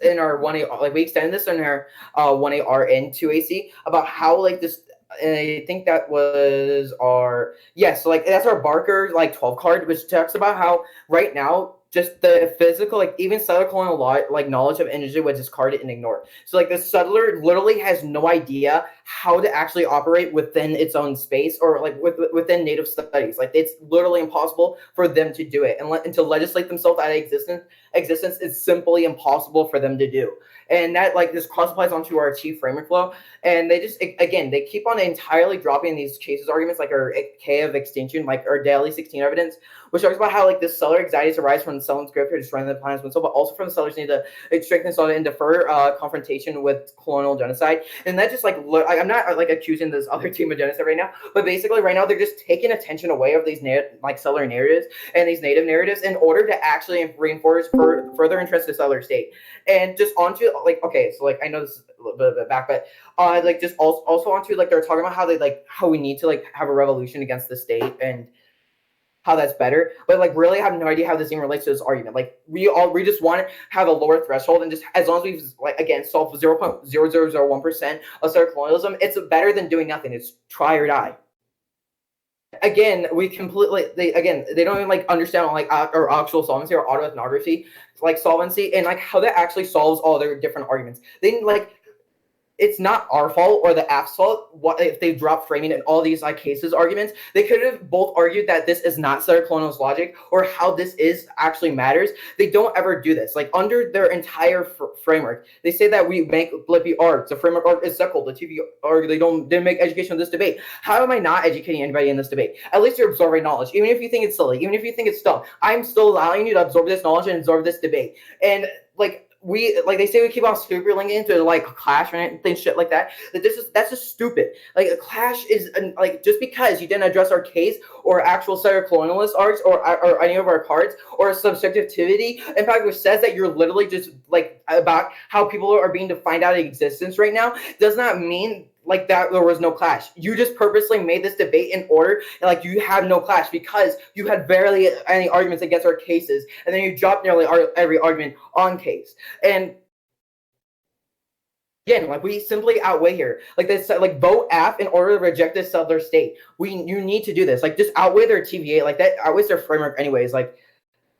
1A, like we extended this in our 1AR and 2AC about how like this, and I think that was our, so like that's our Barker like 12 card, which talks about how right now just the physical, like even settler colonial like knowledge of energy was discarded and ignored. So like the settler literally has no idea how to actually operate within its own space or like within native studies. Like it's literally impossible for them to do it, and to legislate themselves out of existence is simply impossible for them to do. And that like this cross applies onto our chief framework flow. And they just again they keep on entirely dropping these cases arguments like our K of extinction, like our daily 16 evidence, which talks about how like this settler anxieties arise from the seller's grip or destroying the planet's winslow, but also from the sellers need to strengthen soil and defer confrontation with colonial genocide. And that just like I I'm not like accusing this other team of genocide right now, but basically right now they're just taking attention away of these like settler narratives and these native narratives in order to actually reinforce further interest in settler state. And just onto like, okay, so like I know this is a little bit back, but like just also onto like they're talking about how we need to like have a revolution against the state and how that's better, but like really have no idea how this even relates to this argument. Like we just want to have a lower threshold, and just as long as we've like again solved 0.0001% of settler colonialism, it's better than doing nothing. It's try or die. Again, we completely they don't even like understand like our actual solvency or autoethnography like solvency and like how that actually solves all their different arguments. They like. It's not our fault or the app's fault. What if they dropped framing in all these like cases arguments? They could have both argued that this is not settler colonialist logic or how this is actually matters. They don't ever do this. Like under their entire framework, they say that we make Blippy arcs. The framework arc is secular. The TV arc didn't make education in this debate. How am I not educating anybody in this debate? At least you're absorbing knowledge, even if you think it's silly, even if you think it's dumb. I'm still allowing you to absorb this knowledge and absorb this debate. And like. We like they say we keep on super linking into like Clash and things shit like that. That's just stupid. Like a Clash is like just because you didn't address our case or actual settler colonialist arcs or any of our cards or subjectivity. In fact, which says that you're literally just like about how people are being defined out of existence right now does not mean like that there was no clash. You just purposely made this debate in order and like you have no clash because you had barely any arguments against our cases, and then you dropped nearly every argument on case. And again, like we simply outweigh here. Like this, like vote F in order to reject this settler state. You need to do this. Like just outweigh their TVA. Like that outweighs their framework anyways. Like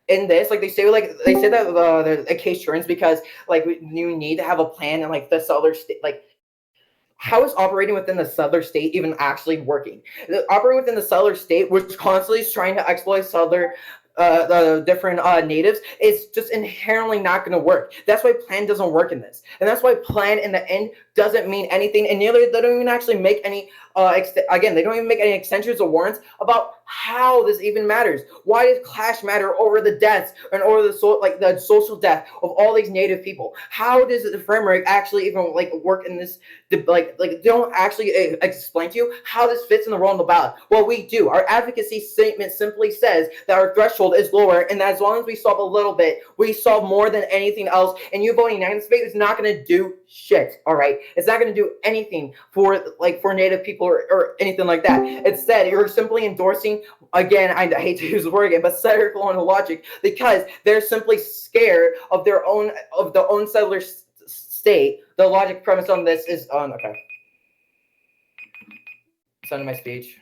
in this, like they say that the case turns because like you need to have a plan and like the settler state like. How is operating within the settler state even actually working? Operating within the settler state, which constantly is trying to exploit settler the different natives, is just inherently not going to work. That's why plan doesn't work in this, and that's why plan in the end doesn't mean anything. And nearly they don't even actually make any. They don't even make any extensions or warrants about how this even matters. Why does clash matter over the deaths and over the social death of all these native people? How does the framework actually even like work in this? Like they don't actually explain to you how this fits in the role of the ballot. Well, we do. Our advocacy statement simply says that our threshold is lower, and that as long as we solve a little bit, we solve more than anything else. And you voting against debate is not going to do shit. All right, it's not going to do anything for native people or anything like that. Instead, you're simply endorsing, again, I hate to use the word again, but settler colonial logic, because they're simply scared of their own settler state. The logic premise on this is okay. It's end of my speech.